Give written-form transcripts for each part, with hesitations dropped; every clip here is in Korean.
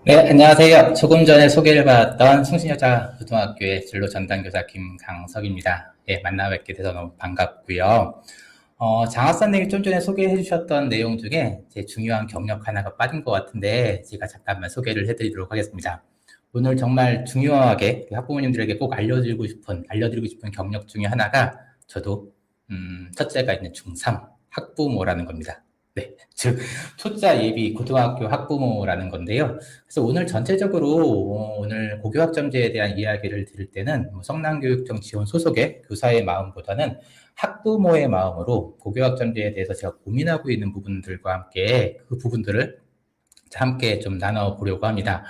네, 안녕하세요. 조금 전에 소개를 받았던 성신여자고등학교의 진로 전담교사 김강석입니다. 예, 만나 뵙게 돼서 너무 반갑고요. 장학사님이 좀 전에 소개해 주셨던 내용 중에 제 중요한 경력 하나가 빠진 것 같은데 제가 잠깐만 소개를 해드리도록 하겠습니다. 오늘 정말 중요하게 학부모님들에게 꼭 알려드리고 싶은 경력 중에 하나가 저도 첫째가 있는 중3 학부모라는 겁니다. 네, 즉 초짜 예비 고등학교 학부모라는 건데요. 그래서 오늘 전체적으로 오늘 고교학점제에 대한 이야기를 드릴 때는 성남교육청 지원 소속의 교사의 마음보다는 학부모의 마음으로 고교학점제에 대해서 제가 고민하고 있는 부분들과 함께 그 부분들을 함께 좀 나눠보려고 합니다.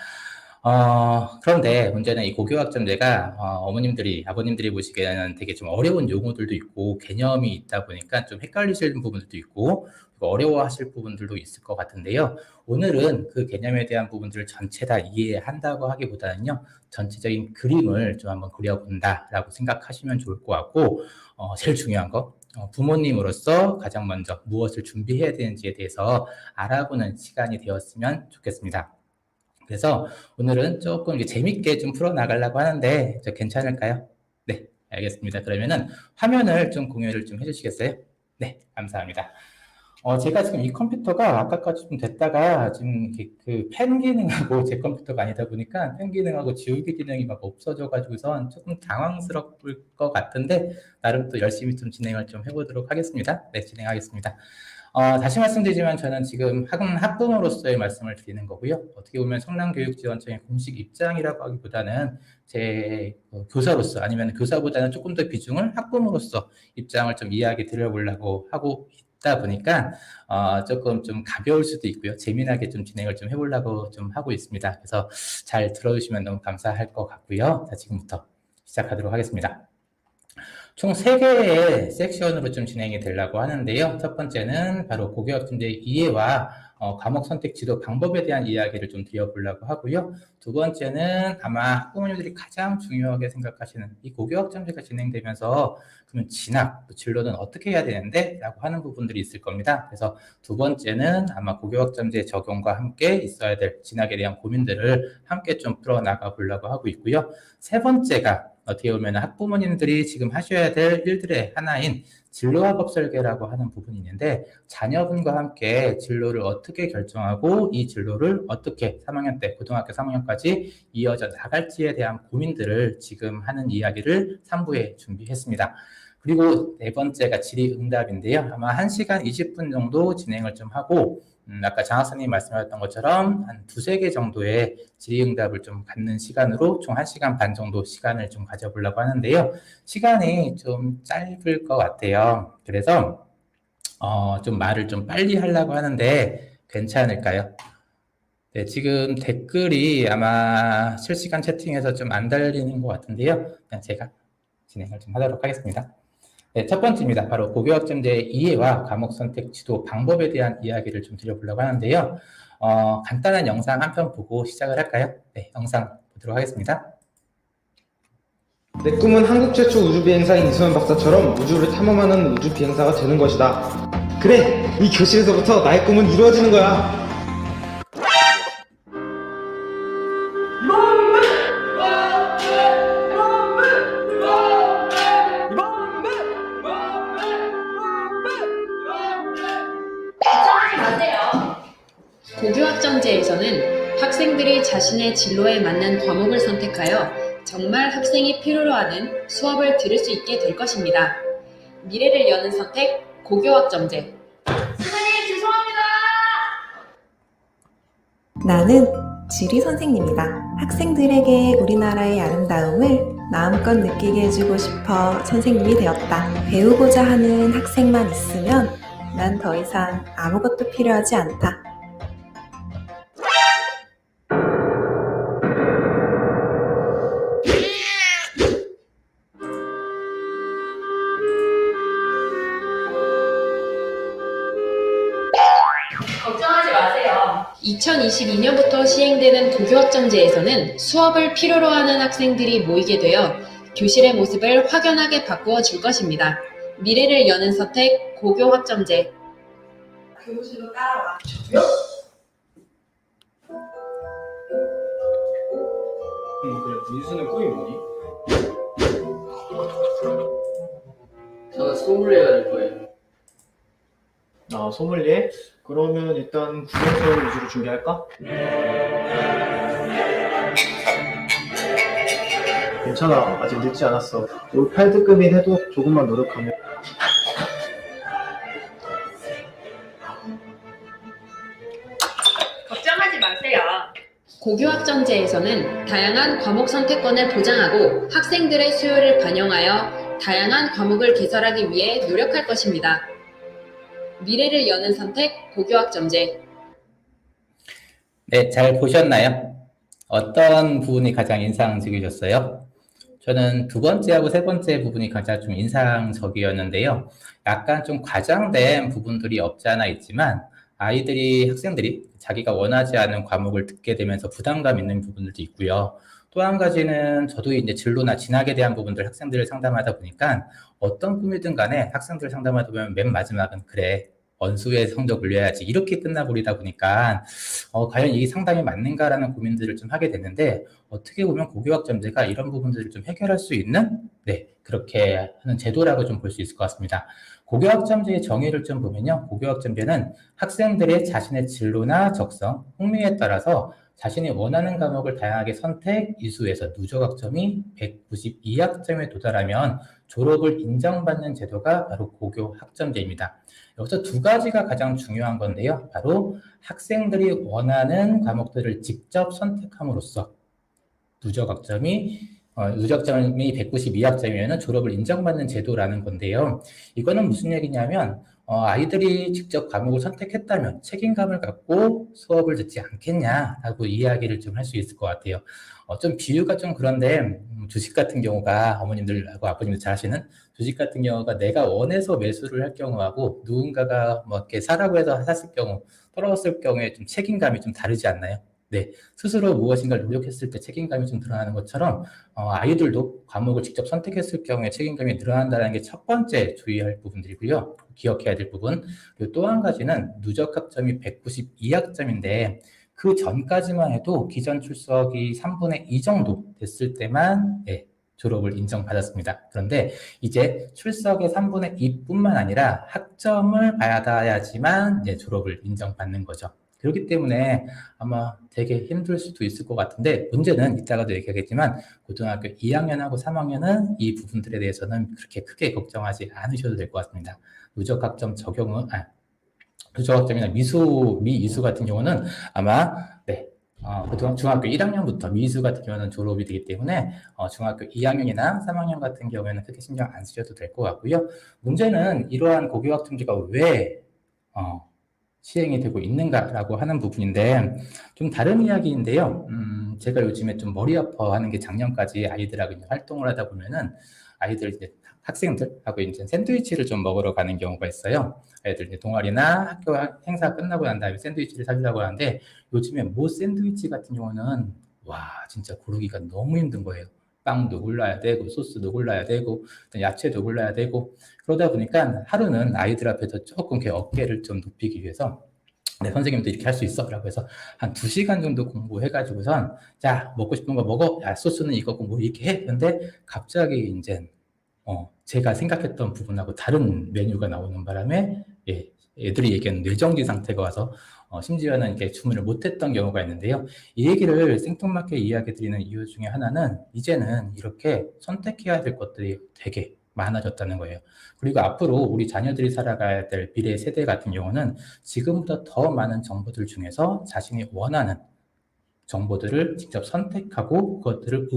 그런데 문제는 이 고교학점제가 어머님들이, 아버님들이 보시기에는 되게 좀 어려운 용어들도 있고 개념이 있다 보니까 좀 헷갈리시는 부분들도 있고 어려워하실 부분들도 있을 것 같은데요. 오늘은 그 개념에 대한 부분들을 전체 다 이해한다고 하기보다는요, 전체적인 그림을 좀 한번 그려본다라고 생각하시면 좋을 것 같고, 제일 중요한 거, 부모님으로서 가장 먼저 무엇을 준비해야 되는지에 대해서 알아보는 시간이 되었으면 좋겠습니다. 그래서 오늘은 조금 재밌게 좀 풀어나가려고 하는데, 괜찮을까요? 네, 알겠습니다. 그러면은 화면을 좀 공유를 좀 해주시겠어요? 네, 감사합니다. 제가 지금 이 컴퓨터가 아까까지 좀 됐다가 지금 그 펜 기능하고 제 컴퓨터가 아니다 보니까 펜 기능하고 지우기 기능이 막 없어져가지고선 조금 당황스러울 것 같은데 나름 또 열심히 좀 진행을 좀 해보도록 하겠습니다. 네, 진행하겠습니다. 다시 말씀드리지만 저는 지금 학부모로서의 말씀을 드리는 거고요. 어떻게 보면 성남교육지원청의 공식 입장이라고 하기보다는 제 교사로서 아니면 교사보다는 조금 더 비중을 학부모로서 입장을 좀 이야기 드려보려고 하고 있다 보니까 조금 좀 가벼울 수도 있고요. 재미나게 좀 진행을 좀 해보려고 좀 하고 있습니다. 그래서 잘 들어주시면 너무 감사할 것 같고요. 자, 지금부터 시작하도록 하겠습니다. 총 3개의 섹션으로 좀 진행이 되려고 하는데요. 첫 번째는 바로 고교학점제 이해와 과목 선택 지도 방법에 대한 이야기를 좀 드려보려고 하고요. 두 번째는 아마 학부모님들이 가장 중요하게 생각하시는 이 고교학점제가 진행되면서 그러면 진학, 진로는 어떻게 해야 되는데? 라고 하는 부분들이 있을 겁니다. 그래서 두 번째는 아마 고교학점제 적용과 함께 있어야 될 진학에 대한 고민들을 함께 좀 풀어나가 보려고 하고 있고요. 세 번째가 어떻게 보면 학부모님들이 지금 하셔야 될 일들의 하나인 진로학업 설계라고 하는 부분이 있는데 자녀분과 함께 진로를 어떻게 결정하고 이 진로를 어떻게 3학년 때 고등학교 3학년까지 이어져 나갈지에 대한 고민들을 지금 하는 이야기를 3부에 준비했습니다. 그리고 네 번째가 질의응답인데요. 아마 1시간 20분 정도 진행을 좀 하고 아까 장학사님이 말씀하셨던 것처럼 한 2-3개 정도의 질의응답을 좀 갖는 시간으로 총 1시간 반 정도 시간을 좀 가져보려고 하는데요. 시간이 좀 짧을 것 같아요. 그래서 좀 말을 좀 빨리 하려고 하는데 괜찮을까요? 네, 지금 댓글이 아마 실시간 채팅에서 좀 안 달리는 것 같은데요. 그냥 제가 진행을 좀 하도록 하겠습니다. 네, 첫 번째입니다. 바로 고교학점제의 이해와 과목 선택 지도 방법에 대한 이야기를 좀 드려보려고 하는데요. 간단한 영상 한 편 보고 시작을 할까요? 네, 영상 보도록 하겠습니다. 내 꿈은 한국 최초 우주 비행사인 이소연 박사처럼 우주를 탐험하는 우주 비행사가 되는 것이다. 그래! 이 교실에서부터 나의 꿈은 이루어지는 거야! 고교학점제에서는 학생들이 자신의 진로에 맞는 과목을 선택하여 정말 학생이 필요로 하는 수업을 들을 수 있게 될 것입니다. 미래를 여는 선택, 고교학점제. 선생님 죄송합니다. 나는 지리 선생님이다. 학생들에게 우리나라의 아름다움을 마음껏 느끼게 해주고 싶어 선생님이 되었다. 배우고자 하는 학생만 있으면 난 더 이상 아무것도 필요하지 않다. 걱정하지 마세요. 2022년부터 시행되는 고교학점제에서는 수업을 필요로 하는 학생들이 모이게 되어 교실의 모습을 확연하게 바꾸어 줄 것입니다. 미래를 여는 선택, 고교학점제. 교무실로 따라와. 저도요? 그래. 민수는 꿈이 뭐니? 저는 소믈리에가 될 거예요. 아, 소믈리에? 그러면 일단 국영수 위주로 준비할까? 괜찮아. 아직 늦지 않았어. 올 8등급인 해도 조금만 노력하면. 걱정하지 마세요. 고교학점제에서는 다양한 과목 선택권을 보장하고 학생들의 수요를 반영하여 다양한 과목을 개설하기 위해 노력할 것입니다. 미래를 여는 선택 고교학점제. 네, 잘 보셨나요? 어떤 부분이 가장 인상적이셨어요? 저는 두 번째하고 세 번째 부분이 가장 좀 인상적이었는데요. 약간 좀 과장된 부분들이 없지 않아 있지만 학생들이 자기가 원하지 않은 과목을 듣게 되면서 부담감 있는 부분들도 있고요. 또 한 가지는 저도 이제 진로나 진학에 대한 부분들 학생들을 상담하다 보니까 어떤 꿈이든 간에 학생들 상담하다 보면 맨 마지막은 그래, 원수의 성적 올려야지 이렇게 끝나버리다 보니까 과연 이게 상담이 맞는가라는 고민들을 좀 하게 됐는데 어떻게 보면 고교학점제가 이런 부분들을 좀 해결할 수 있는 그렇게 하는 제도라고 좀 볼 수 있을 것 같습니다. 고교학점제의 정의를 좀 보면요. 고교학점제는 학생들의 자신의 진로나 적성, 흥미에 따라서 자신이 원하는 과목을 다양하게 선택, 이수해서 누적학점이 192학점에 도달하면 졸업을 인정받는 제도가 바로 고교학점제입니다. 여기서 두 가지가 가장 중요한 건데요. 바로 학생들이 원하는 과목들을 직접 선택함으로써 누적점이 192학점이면 졸업을 인정받는 제도라는 건데요. 이거는 무슨 얘기냐면 아이들이 직접 과목을 선택했다면 책임감을 갖고 수업을 듣지 않겠냐라고 이야기를 좀 할 수 있을 것 같아요. 좀 비유가 좀 그런데 주식 같은 경우가 어머님들하고 아버님들 잘 아시는 주식 같은 경우가 내가 원해서 매수를 할 경우하고 누군가가 뭐 이렇게 사라고 해서 샀을 경우 떨어졌을 경우에 좀 책임감이 좀 다르지 않나요? 네, 스스로 무엇인가를 노력했을 때 책임감이 좀 늘어나는 것처럼 아이들도 과목을 직접 선택했을 경우에 책임감이 늘어난다는 게 첫 번째 주의할 부분들이고요. 기억해야 될 부분. 그리고 또 한 가지는 누적학점이 192학점인데 그 전까지만 해도 기존 출석이 3분의 2 정도 됐을 때만 졸업을 인정받았습니다. 그런데 이제 출석의 3분의 2뿐만 아니라 학점을 받아야지만 졸업을 인정받는 거죠. 그렇기 때문에 아마 되게 힘들 수도 있을 것 같은데 문제는 이따가도 얘기하겠지만 고등학교 2학년하고 3학년은 이 부분들에 대해서는 그렇게 크게 걱정하지 않으셔도 될 것 같습니다. 누적학점 적용은 누적학점이나 미이수 같은 경우는 아마 중학교 1학년부터 미이수 같은 경우는 졸업이 되기 때문에 중학교 2학년이나 3학년 같은 경우에는 크게 신경 안 쓰셔도 될 것 같고요. 문제는 이러한 고교학점제가 왜 시행이 되고 있는가라고 하는 부분인데 좀 다른 이야기인데요. 제가 요즘에 좀 머리 아파하는 게 작년까지 아이들하고 이제 활동을 하다 보면은 아이들 이제 학생들하고 이제 샌드위치를 좀 먹으러 가는 경우가 있어요. 애들 이제 동아리나 학교 행사 끝나고 난 다음에 샌드위치를 사주려고 하는데 요즘에 모 샌드위치 같은 경우는 와 진짜 고르기가 너무 힘든 거예요. 빵도 골라야 되고 소스도 골라야 되고 야채도 골라야 되고 그러다 보니까 하루는 아이들 앞에서 조금 이렇게 어깨를 좀 높이기 위해서 선생님도 이렇게 할 수 있어 라고 해서 한 2시간 정도 공부해가지고선 자 먹고 싶은 거 먹어 야 소스는 이거고 뭐 이렇게 해 근데 갑자기 이제 제가 생각했던 부분하고 다른 메뉴가 나오는 바람에 애들이 얘기하는 뇌정지 상태가 와서 심지어는 이렇게 주문을 못했던 경우가 있는데요. 이 얘기를 생뚱맞게 이야기 드리는 이유 중에 하나는 이제는 이렇게 선택해야 될 것들이 되게 많아졌다는 거예요. 그리고 앞으로 우리 자녀들이 살아가야 될 미래 세대 같은 경우는 지금보다 더 많은 정보들 중에서 자신이 원하는 정보들을 직접 선택하고 그것들을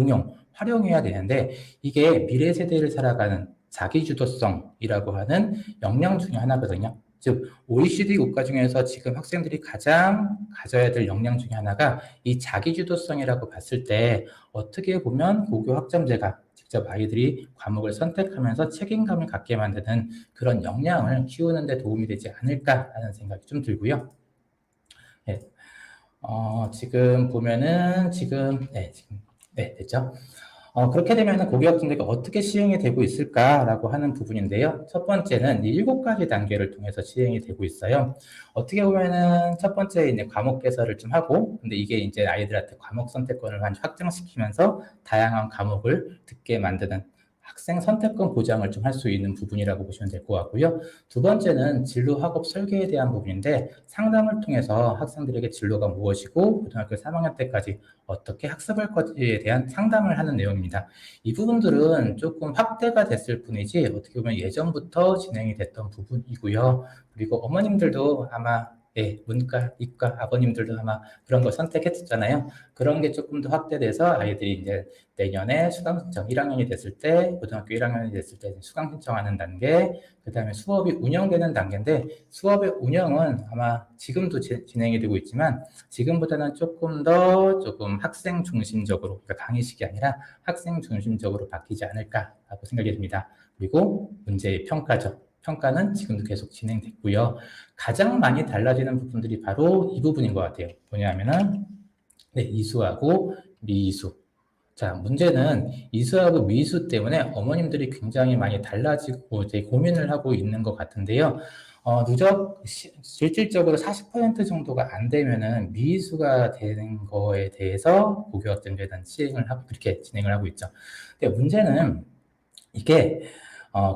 활용해야 되는데 이게 미래 세대를 살아가는 자기주도성이라고 하는 역량 중에 하나거든요. 즉 OECD 국가 중에서 지금 학생들이 가장 가져야 될 역량 중에 하나가 이 자기주도성이라고 봤을 때 어떻게 보면 고교 학점제가 직접 아이들이 과목을 선택하면서 책임감을 갖게 만드는 그런 역량을 키우는 데 도움이 되지 않을까라는 생각이 좀 들고요. 지금 보면은 됐죠? 그렇게 되면은 고교학점제가 어떻게 시행이 되고 있을까라고 하는 부분인데요. 첫 번째는 이 7가지 단계를 통해서 시행이 되고 있어요. 어떻게 보면은 첫 번째 이제 과목 개설을 좀 하고, 근데 이게 이제 아이들한테 과목 선택권을 확장시키면서 다양한 과목을 듣게 만드는 학생 선택권 보장을 좀 할 수 있는 부분이라고 보시면 될 것 같고요. 두 번째는 진로 학업 설계에 대한 부분인데 상담을 통해서 학생들에게 진로가 무엇이고 고등학교 3학년 때까지 어떻게 학습할 것에 대한 상담을 하는 내용입니다. 이 부분들은 조금 확대가 됐을 뿐이지 어떻게 보면 예전부터 진행이 됐던 부분이고요. 그리고 어머님들도 아마 문과, 이과 아버님들도 아마 그런 걸 선택했었잖아요. 그런 게 조금 더 확대돼서 아이들이 이제 내년에 수강 신청 1학년이 됐을 때, 고등학교 1학년이 됐을 때 수강 신청하는 단계, 그 다음에 수업이 운영되는 단계인데 수업의 운영은 아마 지금도 진행이 되고 있지만 지금보다는 조금 학생 중심적으로, 그러니까 강의식이 아니라 학생 중심적으로 바뀌지 않을까라고 생각이 듭니다. 그리고 문제의 평가죠. 평가는 지금도 계속 진행됐고요. 가장 많이 달라지는 부분들이 바로 이 부분인 것 같아요. 뭐냐면은 이수하고 미이수. 자, 문제는 이수하고 미이수 때문에 어머님들이 굉장히 많이 달라지고 이제 고민을 하고 있는 것 같은데요. 실질적으로 40% 정도가 안 되면은 미이수가 되는 거에 대해서 고교학점제는 시행을 하고 그렇게 진행을 하고 있죠. 근데 문제는 이게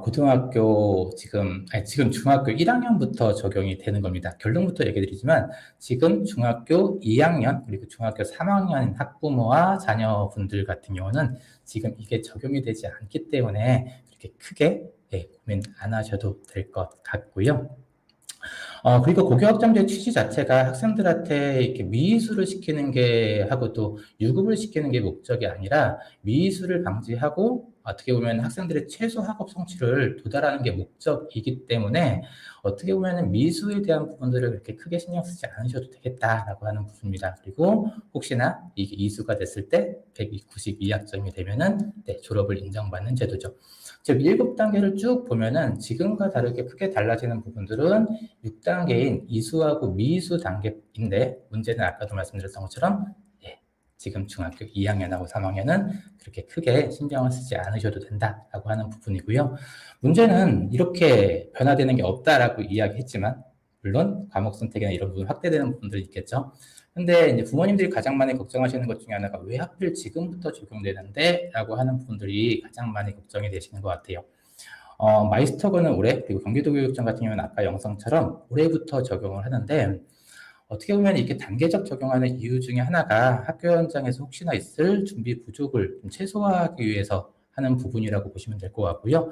고등학교 지금 중학교 1학년부터 적용이 되는 겁니다. 결론부터 얘기 드리지만 지금 중학교 2학년 그리고 중학교 3학년 학부모와 자녀분들 같은 경우는 지금 이게 적용이 되지 않기 때문에 그렇게 크게 고민 안 하셔도 될 것 같고요. 그리고 고교학점제 취지 자체가 학생들한테 이렇게 미이수를 시키는 게 하고 또 유급을 시키는 게 목적이 아니라 미이수를 방지하고 어떻게 보면 학생들의 최소 학업 성취를 도달하는 게 목적이기 때문에 어떻게 보면 미수에 대한 부분들을 그렇게 크게 신경 쓰지 않으셔도 되겠다라고 하는 부분입니다. 그리고 혹시나 이게 이수가 됐을 때 192학점이 되면은 졸업을 인정받는 제도죠. 즉 7단계를 쭉 보면은 지금과 다르게 크게 달라지는 부분들은 6단계인 이수하고 미이수 단계인데 문제는 아까도 말씀드렸던 것처럼 지금 중학교 2학년하고 3학년은 그렇게 크게 신경을 쓰지 않으셔도 된다라고 하는 부분이고요. 문제는 이렇게 변화되는 게 없다라고 이야기했지만 물론 과목 선택이나 이런 부분 확대되는 부분들이 있겠죠. 근데 이제 부모님들이 가장 많이 걱정하시는 것 중에 하나가 왜 하필 지금부터 적용되는데? 라고 하는 부분들이 가장 많이 걱정이 되시는 것 같아요. 마이스터그는 올해, 그리고 경기도교육청 같은 경우는 아까 영상처럼 올해부터 적용을 하는데 어떻게 보면 이렇게 단계적 적용하는 이유 중에 하나가 학교 현장에서 혹시나 있을 준비 부족을 좀 최소화하기 위해서 하는 부분이라고 보시면 될 것 같고요.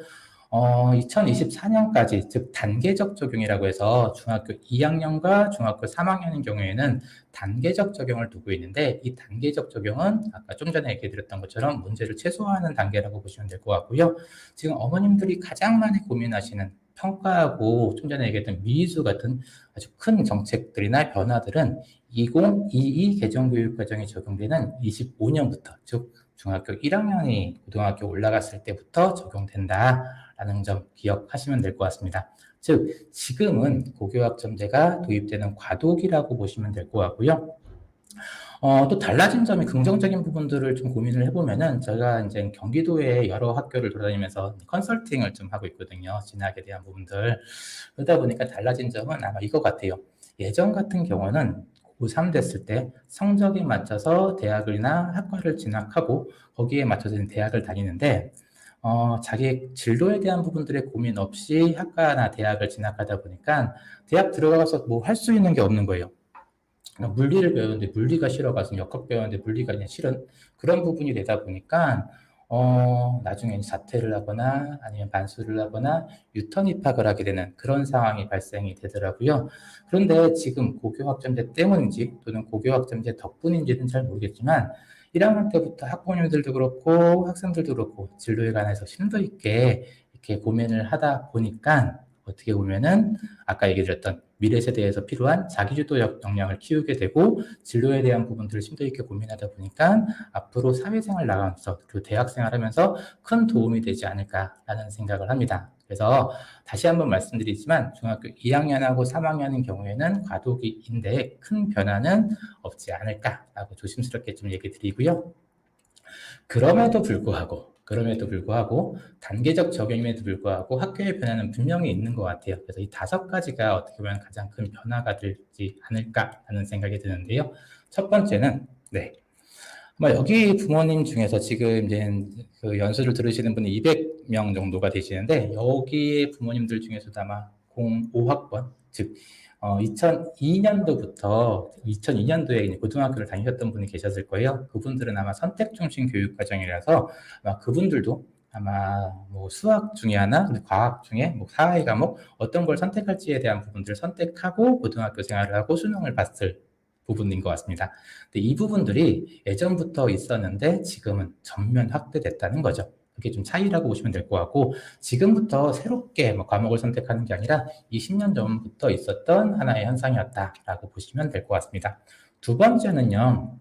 2024년까지, 즉 단계적 적용이라고 해서 중학교 2학년과 중학교 3학년인 경우에는 단계적 적용을 두고 있는데 이 단계적 적용은 아까 좀 전에 얘기해드렸던 것처럼 문제를 최소화하는 단계라고 보시면 될 것 같고요. 지금 어머님들이 가장 많이 고민하시는 평가하고 좀 전에 얘기했던 미수 같은 아주 큰 정책들이나 변화들은 2022 개정교육과정이 적용되는 25년부터, 즉 중학교 1학년이 고등학교 올라갔을 때부터 적용된다라는 점 기억하시면 될 것 같습니다. 즉 지금은 고교학점제가 도입되는 과도기라고 보시면 될 것 같고요. 또 달라진 점이 긍정적인 부분들을 좀 고민을 해보면은 제가 이제 경기도의 여러 학교를 돌아다니면서 컨설팅을 좀 하고 있거든요. 진학에 대한 부분들. 그러다 보니까 달라진 점은 아마 이거 같아요. 예전 같은 경우는 고3 됐을 때 성적에 맞춰서 대학이나 학과를 진학하고 거기에 맞춰서 대학을 다니는데 자기 진로에 대한 부분들의 고민 없이 학과나 대학을 진학하다 보니까 대학 들어가서 뭐 할 수 있는 게 없는 거예요. 물리를 배우는데 물리가 싫어가지고 역학 배우는데 물리가 그냥 싫은 그런 부분이 되다 보니까 나중에 자퇴를 하거나 아니면 반수를 하거나 유턴 입학을 하게 되는 그런 상황이 발생이 되더라고요. 그런데 지금 고교학점제 때문인지 또는 고교학점제 덕분인지는 잘 모르겠지만 1학년 때부터 학부모님들도 그렇고 학생들도 그렇고 진로에 관해서 심도 있게 이렇게 고민을 하다 보니까 어떻게 보면은 아까 얘기 드렸던 미래 세대에서 필요한 자기주도 역량을 키우게 되고 진로에 대한 부분들을 심도 있게 고민하다 보니까 앞으로 사회생활 나가면서 그리고 대학생활 하면서 큰 도움이 되지 않을까라는 생각을 합니다. 그래서 다시 한번 말씀드리지만 중학교 2학년하고 3학년인 경우에는 과도기인데 큰 변화는 없지 않을까라고 조심스럽게 좀 얘기 드리고요. 그럼에도 불구하고 단계적 적용임에도 불구하고 학교의 변화는 분명히 있는 것 같아요. 그래서 이 5가지가 어떻게 보면 가장 큰 변화가 되지 않을까라는 생각이 드는데요. 첫 번째는 여기 부모님 중에서 지금 이제 그 연수를 들으시는 분이 200명 정도가 되시는데 여기 부모님들 중에서도 아마 05학번 즉 2002년도에 고등학교를 다니셨던 분이 계셨을 거예요. 그분들은 아마 선택 중심 교육 과정이라서 아마 그분들도 아마 뭐 수학 중에 하나, 과학 중에 뭐 사회 과목 어떤 걸 선택할지에 대한 부분들을 선택하고 고등학교 생활을 하고 수능을 봤을 부분인 것 같습니다. 근데 이 부분들이 예전부터 있었는데 지금은 전면 확대됐다는 거죠. 그게 좀 차이라고 보시면 될 것 같고 지금부터 새롭게 뭐 과목을 선택하는 게 아니라 20년 전부터 있었던 하나의 현상이었다라고 보시면 될 것 같습니다. 두 번째는요,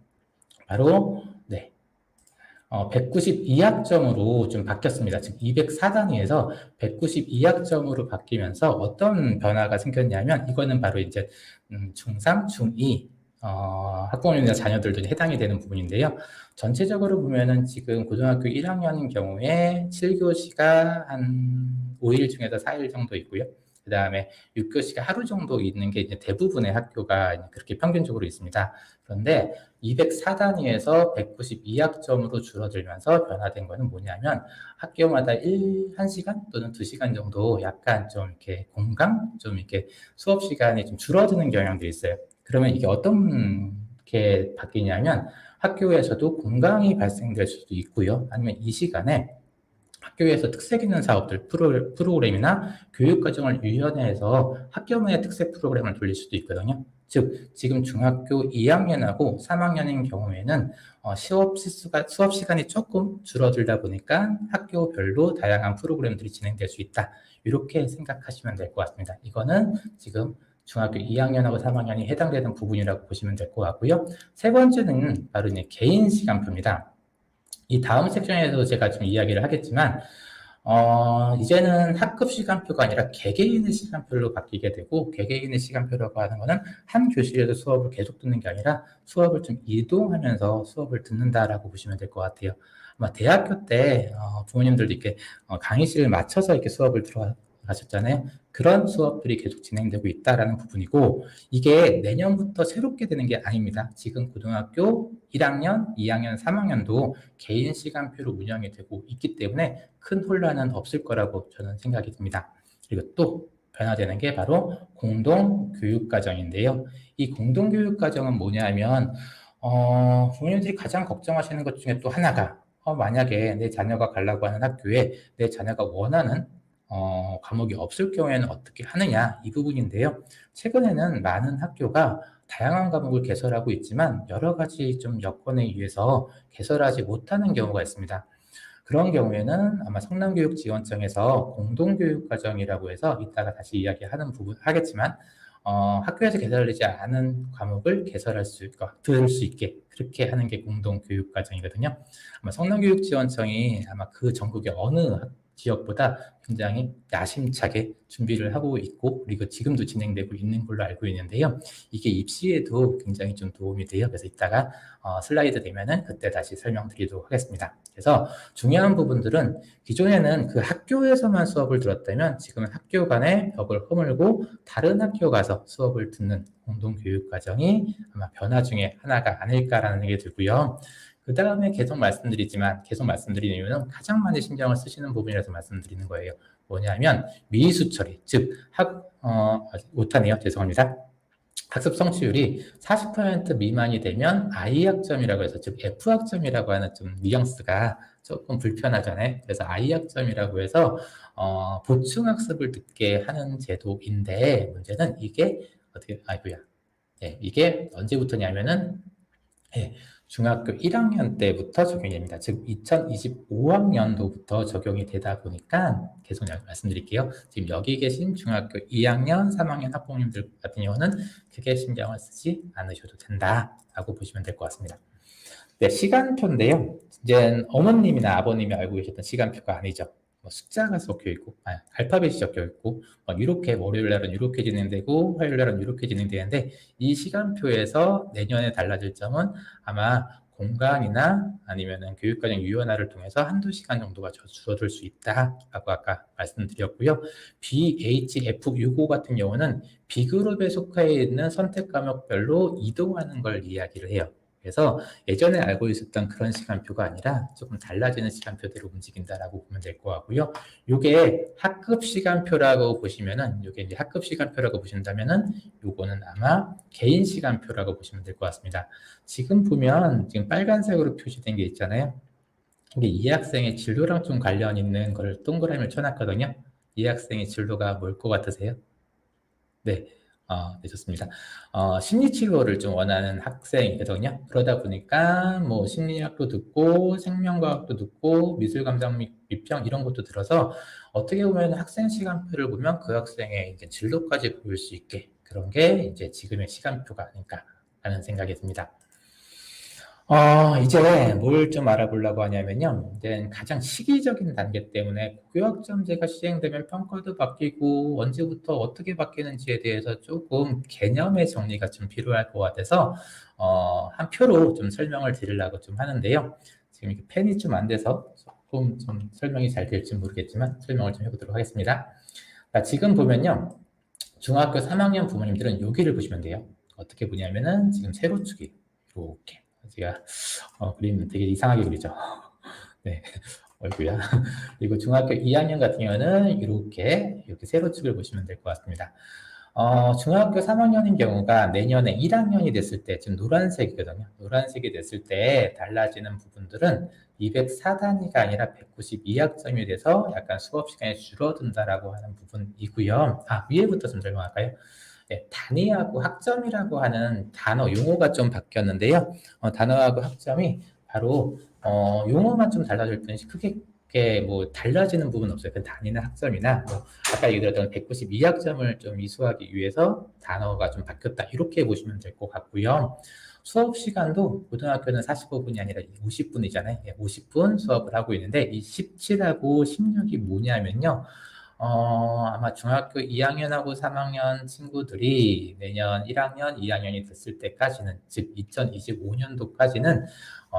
바로 192학점으로 좀 바뀌었습니다. 즉 204단위에서 192학점으로 바뀌면서 어떤 변화가 생겼냐면 이거는 바로 이제 중3, 중2 학부모님이나 자녀들도 해당이 되는 부분인데요. 전체적으로 보면은 지금 고등학교 1학년인 경우에 7교시가 한 5일 중에서 4일 정도 있고요. 그 다음에 6교시가 하루 정도 있는 게 이제 대부분의 학교가 그렇게 평균적으로 있습니다. 그런데 204단위에서 192학점으로 줄어들면서 변화된 거는 뭐냐면 학교마다 1시간 또는 2시간 정도 약간 좀 이렇게 공강, 좀 이렇게 수업 시간이 좀 줄어드는 경향들이 있어요. 그러면 이게 어떻게 바뀌냐면 학교에서도 공강이 발생될 수도 있고요. 아니면 이 시간에 학교에서 특색 있는 사업들, 프로그램이나 교육과정을 유연해서 학교만의 특색 프로그램을 돌릴 수도 있거든요. 즉, 지금 중학교 2학년하고 3학년인 경우에는 수업 시간이 조금 줄어들다 보니까 학교별로 다양한 프로그램들이 진행될 수 있다. 이렇게 생각하시면 될 것 같습니다. 이거는 지금 중학교 2학년하고 3학년이 해당되는 부분이라고 보시면 될 것 같고요. 세 번째는 바로 이제 개인 시간표입니다. 이 다음 섹션에서 제가 좀 이야기를 하겠지만 이제는 학급 시간표가 아니라 개개인의 시간표로 바뀌게 되고 개개인의 시간표라고 하는 거는 한 교실에서 수업을 계속 듣는 게 아니라 수업을 좀 이동하면서 수업을 듣는다라고 보시면 될 것 같아요. 아마 대학교 때 부모님들도 이렇게 강의실을 맞춰서 이렇게 수업을 들어가셨잖아요. 그런 수업들이 계속 진행되고 있다라는 부분이고 이게 내년부터 새롭게 되는 게 아닙니다. 지금 고등학교 1학년, 2학년, 3학년도 개인 시간표로 운영이 되고 있기 때문에 큰 혼란은 없을 거라고 저는 생각이 듭니다. 그리고 또 변화되는 게 바로 공동교육과정인데요. 이 공동교육과정은 뭐냐면 부모님들이 가장 걱정하시는 것 중에 또 하나가 만약에 내 자녀가 가려고 하는 학교에 내 자녀가 원하는 과목이 없을 경우에는 어떻게 하느냐 이 부분인데요. 최근에는 많은 학교가 다양한 과목을 개설하고 있지만 여러 가지 좀 여건에 의해서 개설하지 못하는 경우가 있습니다. 그런 경우에는 아마 성남교육지원청에서 공동교육과정이라고 해서 이따가 다시 이야기하는 부분 하겠지만 학교에서 개설되지 않은 과목을 개설할 수 있고 들을 수 있게 그렇게 하는 게 공동교육과정이거든요. 아마 성남교육지원청이 아마 그 전국의 어느 지역보다 굉장히 야심차게 준비를 하고 있고 그리고 지금도 진행되고 있는 걸로 알고 있는데요. 이게 입시에도 굉장히 좀 도움이 돼요. 그래서 이따가 슬라이드 되면은 그때 다시 설명드리도록 하겠습니다. 그래서 중요한 부분들은 기존에는 그 학교에서만 수업을 들었다면 지금은 학교 간의 벽을 허물고 다른 학교 가서 수업을 듣는 공동교육과정이 아마 변화 중에 하나가 아닐까라는 생각이 들고요. 그 다음에 계속 말씀드리는 이유는 가장 많이 신경을 쓰시는 부분이라서 말씀드리는 거예요. 뭐냐면 미수 처리, 즉 못하네요. 죄송합니다. 학습 성취율이 40% 미만이 되면 I학점이라고 해서 즉 F학점이라고 하는 좀 뉘앙스가 조금 불편하잖아요. 그래서 I학점이라고 해서 보충학습을 듣게 하는 제도인데 문제는 이게 이게 언제부터냐면은 중학교 1학년 때부터 적용이 됩니다. 즉 2025학년도부터 적용이 되다 보니까 계속 말씀드릴게요. 지금 여기 계신 중학교 2학년, 3학년 학부모님들 같은 경우는 크게 신경을 쓰지 않으셔도 된다라고 보시면 될 것 같습니다. 네, 시간표인데요. 이제 어머님이나 아버님이 알고 계셨던 시간표가 아니죠. 숫자가 섞여 있고, 알파벳이 섞여 있고, 이렇게 월요일 날은 이렇게 진행되고, 화요일 날은 이렇게 진행되는데, 이 시간표에서 내년에 달라질 점은 아마 공강이나 아니면은 교육과정 유연화를 통해서 한두 시간 정도가 줄어들 수 있다라고 아까 말씀드렸고요. BHF65 같은 경우는 B그룹에 속해 있는 선택 과목별로 이동하는 걸 이야기를 해요. 그래서 예전에 알고 있었던 그런 시간표가 아니라 조금 달라지는 시간표대로 움직인다라고 보면 될 것 같고요. 요게 학급 시간표라고 보시면은, 요게 이제 학급 시간표라고 보신다면은, 요거는 아마 개인 시간표라고 보시면 될 것 같습니다. 지금 보면 지금 빨간색으로 표시된 게 있잖아요. 이게 이 학생의 진로랑 좀 관련 있는 걸 동그라미를 쳐놨거든요. 이 학생의 진로가 뭘 것 같으세요? 네. 네, 좋습니다. 심리치료를 좀 원하는 학생이거든요. 그러다 보니까 뭐 심리학도 듣고 생명과학도 듣고 미술감상 및 미평 이런 것도 들어서 어떻게 보면 학생 시간표를 보면 그 학생의 이제 진로까지 보일 수 있게 그런 게 이제 지금의 시간표가 아닐까라는 생각이 듭니다. 이제 뭘 좀 알아보려고 하냐면요. 이제 가장 시기적인 단계 때문에 고교학점제가 시행되면 평가도 바뀌고 언제부터 어떻게 바뀌는지에 대해서 조금 개념의 정리가 좀 필요할 것 같아서 한 표로 좀 설명을 드리려고 좀 하는데요. 지금 이렇게 펜이 좀 안 돼서 조금 좀 설명이 잘 될지 모르겠지만 설명을 좀 해보도록 하겠습니다. 자, 지금 보면요. 중학교 3학년 부모님들은 여기를 보시면 돼요. 어떻게 보냐면은 지금 세로축이 이렇게 제가 그림 되게 이상하게 그리죠. 네, 어이구야. 그리고 중학교 2학년 같은 경우는 이렇게 세로축을 보시면 될 것 같습니다. 중학교 3학년인 경우가 내년에 1학년이 됐을 때 지금 노란색이거든요. 노란색이 됐을 때 달라지는 부분들은 204단위가 아니라 192학점이 돼서 약간 수업 시간이 줄어든다라고 하는 부분이고요. 위에부터 좀 설명할까요? 네, 단위하고 학점이라고 하는 단어, 용어가 좀 바뀌었는데요. 단어하고 학점이 바로 용어만 좀 달라질 뿐이지 크게 뭐 달라지는 부분은 없어요. 그 단위나 학점이나 뭐 아까 얘기했던 192학점을 좀 이수하기 위해서 단어가 좀 바뀌었다. 이렇게 보시면 될 것 같고요. 수업 시간도 고등학교는 45분이 아니라 50분이잖아요. 50분 수업을 하고 있는데 이 17하고 16이 뭐냐면요. 아마 중학교 2학년하고 3학년 친구들이 내년 1학년, 2학년이 됐을 때까지는, 즉 2025년도까지는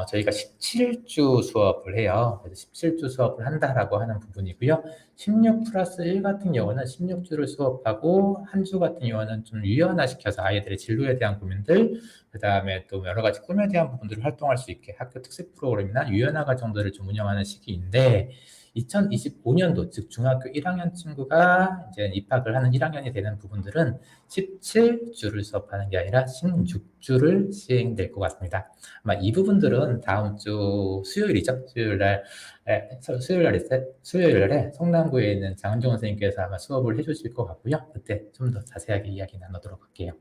저희가 17주 수업을 해요. 그래서 17주 수업을 한다라고 하는 부분이고요. 16 플러스 1 같은 경우는 16주를 수업하고 한 주 같은 경우는 좀 유연화시켜서 아이들의 진로에 대한 고민들, 그 다음에 또 여러 가지 꿈에 대한 부분들을 활동할 수 있게 학교 특색 프로그램이나 유연화 과정들을 좀 운영하는 시기인데 2025년도, 즉 중학교 1학년 친구가 이제 입학을 하는 1학년이 되는 부분들은 17주를 수업하는 게 아니라 16주를 시행될 것 같습니다. 아마 이 부분들은 다음 주 수요일이죠. 수요일날에 성남구에 있는 장은종 선생님께서 아마 수업을 해주실 것 같고요. 그때 좀 더 자세하게 이야기 나누도록 할게요.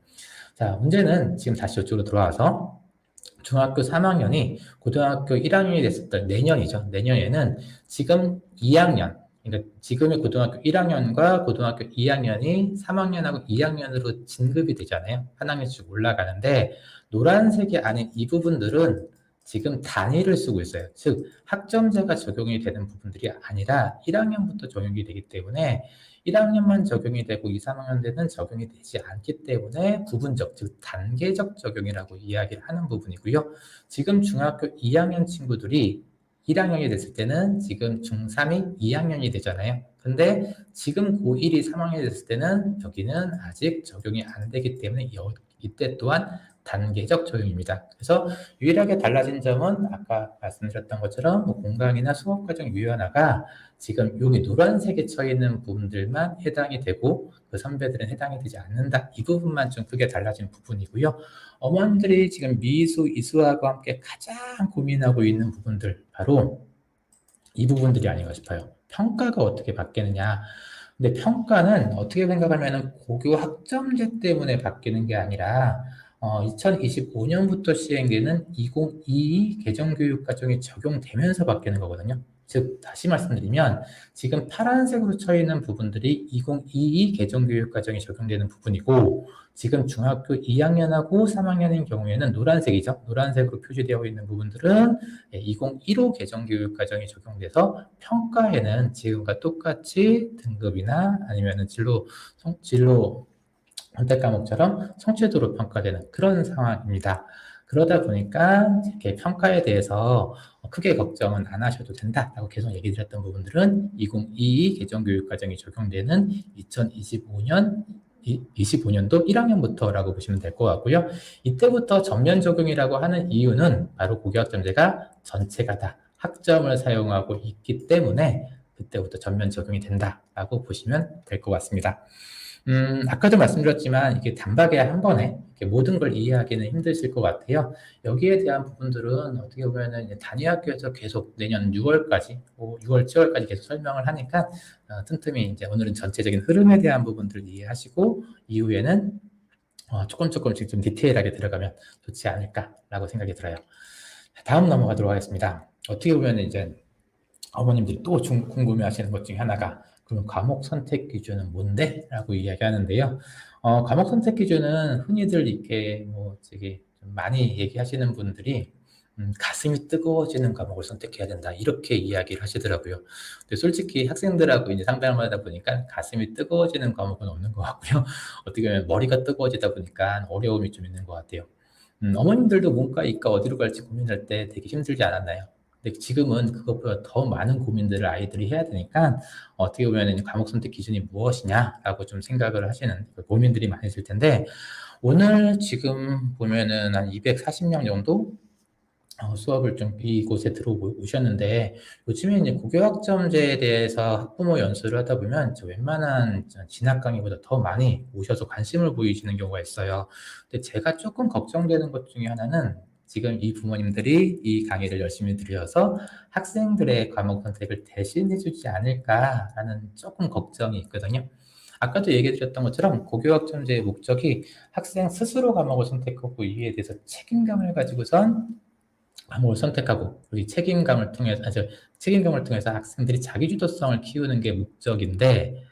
자, 문제는 지금 다시 이쪽으로 돌아와서 중학교 3학년이 고등학교 1학년이 됐을 때 내년이죠. 내년에는 지금 2학년, 그러니까 지금의 고등학교 1학년과 고등학교 2학년이 3학년하고 2학년으로 진급이 되잖아요. 한 학년씩 올라가는데 노란색이 아닌 이 부분들은 지금 단위를 쓰고 있어요. 즉 학점제가 적용이 되는 부분들이 아니라 1학년부터 적용이 되기 때문에 1학년만 적용이 되고 2, 3학년 때는 적용이 되지 않기 때문에 부분적, 즉 단계적 적용이라고 이야기를 하는 부분이고요. 지금 중학교 2학년 친구들이 1학년이 됐을 때는 지금 중3이 2학년이 되잖아요. 근데 지금 고1이 3학년이 됐을 때는 여기는 아직 적용이 안 되기 때문에 이때 또한 단계적 적용입니다. 그래서 유일하게 달라진 점은 아까 말씀드렸던 것처럼 뭐 공강이나 수업과정 유연화가 지금 여기 노란색에 쳐 있는 부분들만 해당이 되고 그 선배들은 해당이 되지 않는다. 이 부분만 좀 크게 달라진 부분이고요. 어머님들이 지금 미수, 이수하고 함께 가장 고민하고 있는 부분들 바로 이 부분들이 아닌가 싶어요. 평가가 어떻게 바뀌느냐. 근데 평가는 어떻게 생각하면 고교 학점제 때문에 바뀌는 게 아니라 2025년부터 시행되는 2022 개정교육과정이 적용되면서 바뀌는 거거든요. 즉 다시 말씀드리면 지금 파란색으로 쳐 있는 부분들이 2022 개정교육과정이 적용되는 부분이고 지금 중학교 2학년하고 3학년인 경우에는 노란색이죠. 노란색으로 표시되어 있는 부분들은 2015 개정교육과정이 적용돼서 평가에는 지금과 똑같이 등급이나 아니면 진로 선택 과목처럼 성취도로 평가되는 그런 상황입니다. 그러다 보니까 이렇게 평가에 대해서 크게 걱정은 안 하셔도 된다라고 계속 얘기 드렸던 부분들은 2022 개정교육과정이 적용되는 2025년도 1학년부터라고 보시면 될 것 같고요. 이때부터 전면 적용이라고 하는 이유는 바로 고교학점제가 전체가 다 학점을 사용하고 있기 때문에 그때부터 전면 적용이 된다라고 보시면 될 것 같습니다. 아까도 말씀드렸지만 이게 단박에 한 번에 이렇게 모든 걸 이해하기는 힘드실 것 같아요. 여기에 대한 부분들은 어떻게 보면은 이제 단위학교에서 계속 내년 6월까지, 6월, 7월까지 계속 설명을 하니까 틈틈이 이제 오늘은 전체적인 흐름에 대한 부분들을 이해하시고 이후에는 조금씩 좀 디테일하게 들어가면 좋지 않을까라고 생각이 들어요. 다음 넘어가도록 하겠습니다. 어떻게 보면 이제 어머님들이 또 궁금해하시는 것 중에 하나가 그럼 과목 선택 기준은 뭔데? 라고 이야기하는데요. 과목 선택 기준은 흔히들 이렇게 저기 좀 많이 얘기하시는 분들이 가슴이 뜨거워지는 과목을 선택해야 된다 이렇게 이야기를 하시더라고요. 근데 솔직히 학생들하고 이제 상담을 하다 보니까 가슴이 뜨거워지는 과목은 없는 것 같고요. 어떻게 보면 머리가 뜨거워지다 보니까 어려움이 좀 있는 것 같아요. 어머님들도 문과, 이과 어디로 갈지 고민할 때 되게 힘들지 않았나요? 근데 지금은 그것보다 더 많은 고민들을 아이들이 해야 되니까 어떻게 보면 과목 선택 기준이 무엇이냐라고 좀 생각을 하시는 고민들이 많으실 텐데 오늘 지금 보면은 한 240명 정도 수업을 좀 이곳에 들어오셨는데 요즘에 이제 고교학점제에 대해서 학부모 연수를 하다 보면 웬만한 진학 강의보다 더 많이 오셔서 관심을 보이시는 경우가 있어요. 근데 제가 조금 걱정되는 것 중에 하나는 지금 이 부모님들이 이 강의를 열심히 들으셔서 학생들의 과목 선택을 대신해주지 않을까라는 조금 걱정이 있거든요. 아까도 얘기 드렸던 것처럼 고교학점제의 목적이 학생 스스로 과목을 선택하고 이에 대해서 책임감을 가지고선 과목을 선택하고 이 책임감을 통해서 학생들이 자기주도성을 키우는 게 목적인데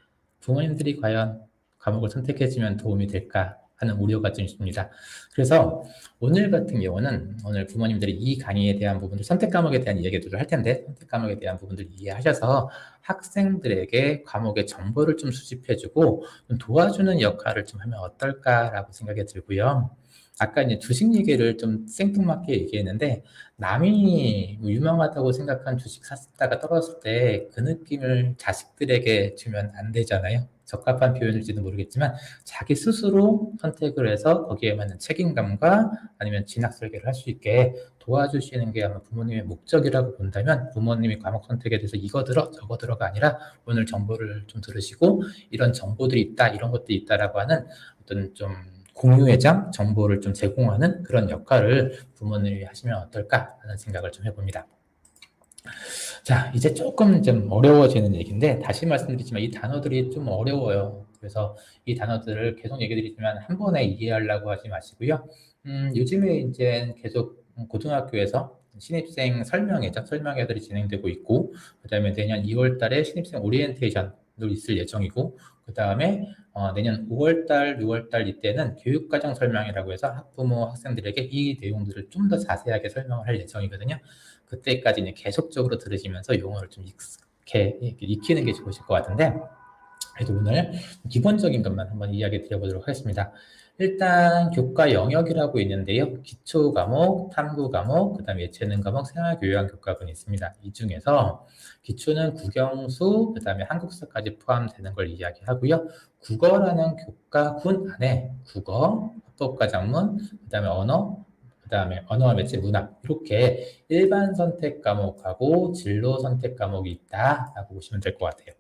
부모님들이 과연 과목을 선택해주면 도움이 될까 하는 우려가 좀 있습니다. 그래서 오늘 같은 경우는 오늘 부모님들이 이 강의에 대한 부분들 선택 과목에 대한 이야기도 할 텐데 선택 과목에 대한 부분들 이해하셔서 학생들에게 과목의 정보를 좀 수집해주고 좀 도와주는 역할을 좀 하면 어떨까라고 생각이 들고요. 아까 이제 주식 얘기를 좀 생뚱맞게 얘기했는데 남이 유명하다고 생각한 주식 샀다가 떨어졌을 때 그 느낌을 자식들에게 주면 안 되잖아요. 적합한 표현일지도 모르겠지만 자기 스스로 선택을 해서 거기에 맞는 책임감과 아니면 진학 설계를 할 수 있게 도와주시는 게 아마 부모님의 목적이라고 본다면 부모님이 과목 선택에 대해서 이거 들어 저거 들어가 아니라 오늘 정보를 좀 들으시고 이런 정보들이 있다 이런 것들이 있다라고 하는 어떤 좀 공유회장 정보를 좀 제공하는 그런 역할을 부모님이 하시면 어떨까 하는 생각을 좀 해봅니다. 자, 이제 조금 좀 어려워지는 얘기인데 다시 말씀드리지만 이 단어들이 좀 어려워요. 그래서 이 단어들을 계속 얘기 드리지만 한 번에 이해하려고 하지 마시고요. 요즘에 이제 계속 고등학교에서 신입생 설명회들이 진행되고 있고 그 다음에 내년 2월 달에 신입생 오리엔테이션도 있을 예정이고 그 다음에 내년 5월달, 6월달 이때는 교육과정 설명이라고 해서 학부모, 학생들에게 이 내용들을 좀 더 자세하게 설명을 할 예정이거든요. 그때까지는 계속적으로 들으시면서 용어를 좀 익히는 게 좋으실 것 같은데 그래도 오늘 기본적인 것만 한번 이야기 드려보도록 하겠습니다. 일단 교과 영역이라고 있는데요. 기초 과목, 탐구 과목, 그 다음에 예체능 과목, 생활교양 교과분이 있습니다. 이 중에서 기초는 국영수, 그 다음에 한국사까지 포함되는 걸 이야기하고요. 국어라는 교과군 안에 국어, 합법과정문, 그 다음에 언어, 그 다음에 언어와 매체 문학 이렇게 일반 선택 과목하고 진로 선택 과목이 있다라고 보시면 될 것 같아요.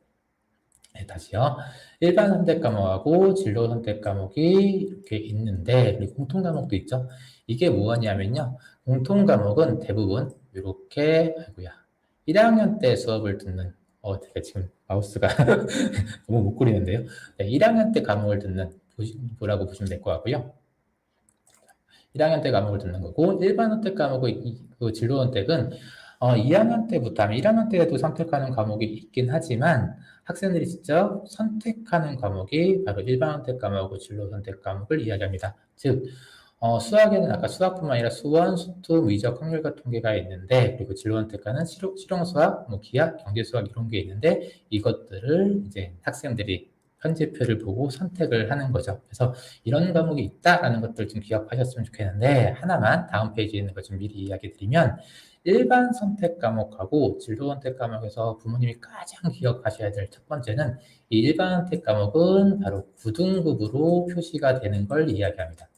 네, 다시요. 일반 선택 과목하고 진로 선택 과목이 이렇게 있는데 그리고 공통 과목도 있죠. 이게 뭐냐면요. 공통 과목은 대부분 이렇게 1학년 때 수업을 듣는 제가 지금 마우스가 너무 못 그리는데요. 네, 1학년 때 과목을 듣는 거라고 보시면 될 것 같고요. 1학년 때 과목을 듣는 거고 일반 선택 과목의 그 진로 선택은 2학년 때부터 하면 1학년 때에도 선택하는 과목이 있긴 하지만 학생들이 직접 선택하는 과목이 바로 일반 선택 과목하고 진로 선택 과목을 이야기합니다. 즉 수학에는 아까 수학뿐만 아니라 수원, 수투, 위적, 확률과 통계가 있는데 그리고 진로 선택과는 실용수학, 기하, 경제수학 이런 게 있는데 이것들을 이제 학생들이 편집표를 보고 선택을 하는 거죠. 그래서 이런 과목이 있다라는 것들 좀 기억하셨으면 좋겠는데, 하나만 다음 페이지에 있는 것 좀 미리 이야기 드리면, 일반 선택 과목하고 진로 선택 과목에서 부모님이 가장 기억하셔야 될 첫 번째는, 이 일반 선택 과목은 바로 9등급으로 표시가 되는 걸 이야기합니다.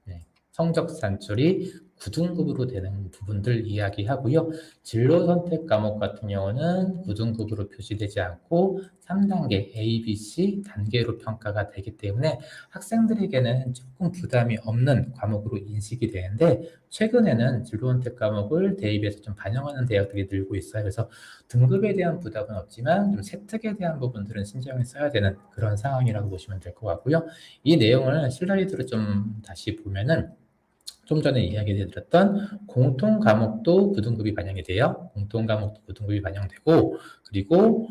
네, 성적 산출이 9등급으로 되는 부분들 이야기하고요. 진로 선택 과목 같은 경우는 9등급으로 표시되지 않고 3단계 A, B, C 단계로 평가가 되기 때문에 학생들에게는 조금 부담이 없는 과목으로 인식이 되는데, 최근에는 진로 선택 과목을 대입해서 좀 반영하는 대학들이 늘고 있어요. 그래서 등급에 대한 부담은 없지만 좀 세특에 대한 부분들은 신경을 써야 되는 그런 상황이라고 보시면 될 것 같고요. 이 내용을 슬라이드로 좀 다시 보면은, 좀 전에 이야기 드렸던 공통 과목도 9등급이 반영이 돼요. 공통 과목도 9등급이 반영되고, 그리고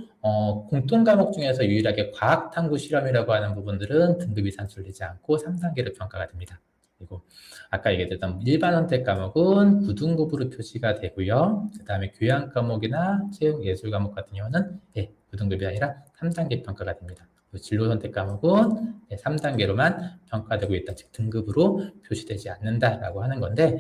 공통 과목 중에서 유일하게 과학 탐구 실험이라고 하는 부분들은 등급이 산출되지 않고 3단계로 평가가 됩니다. 그리고 아까 얘기했던 일반 선택 과목은 9등급으로 표시가 되고요. 그 다음에 교양 과목이나 체육 예술 과목 같은 경우는 9등급이 아니라 3단계 평가가 됩니다. 진로 선택 과목은 3단계로만 평가되고 있다, 즉 등급으로 표시되지 않는다라고 하는 건데,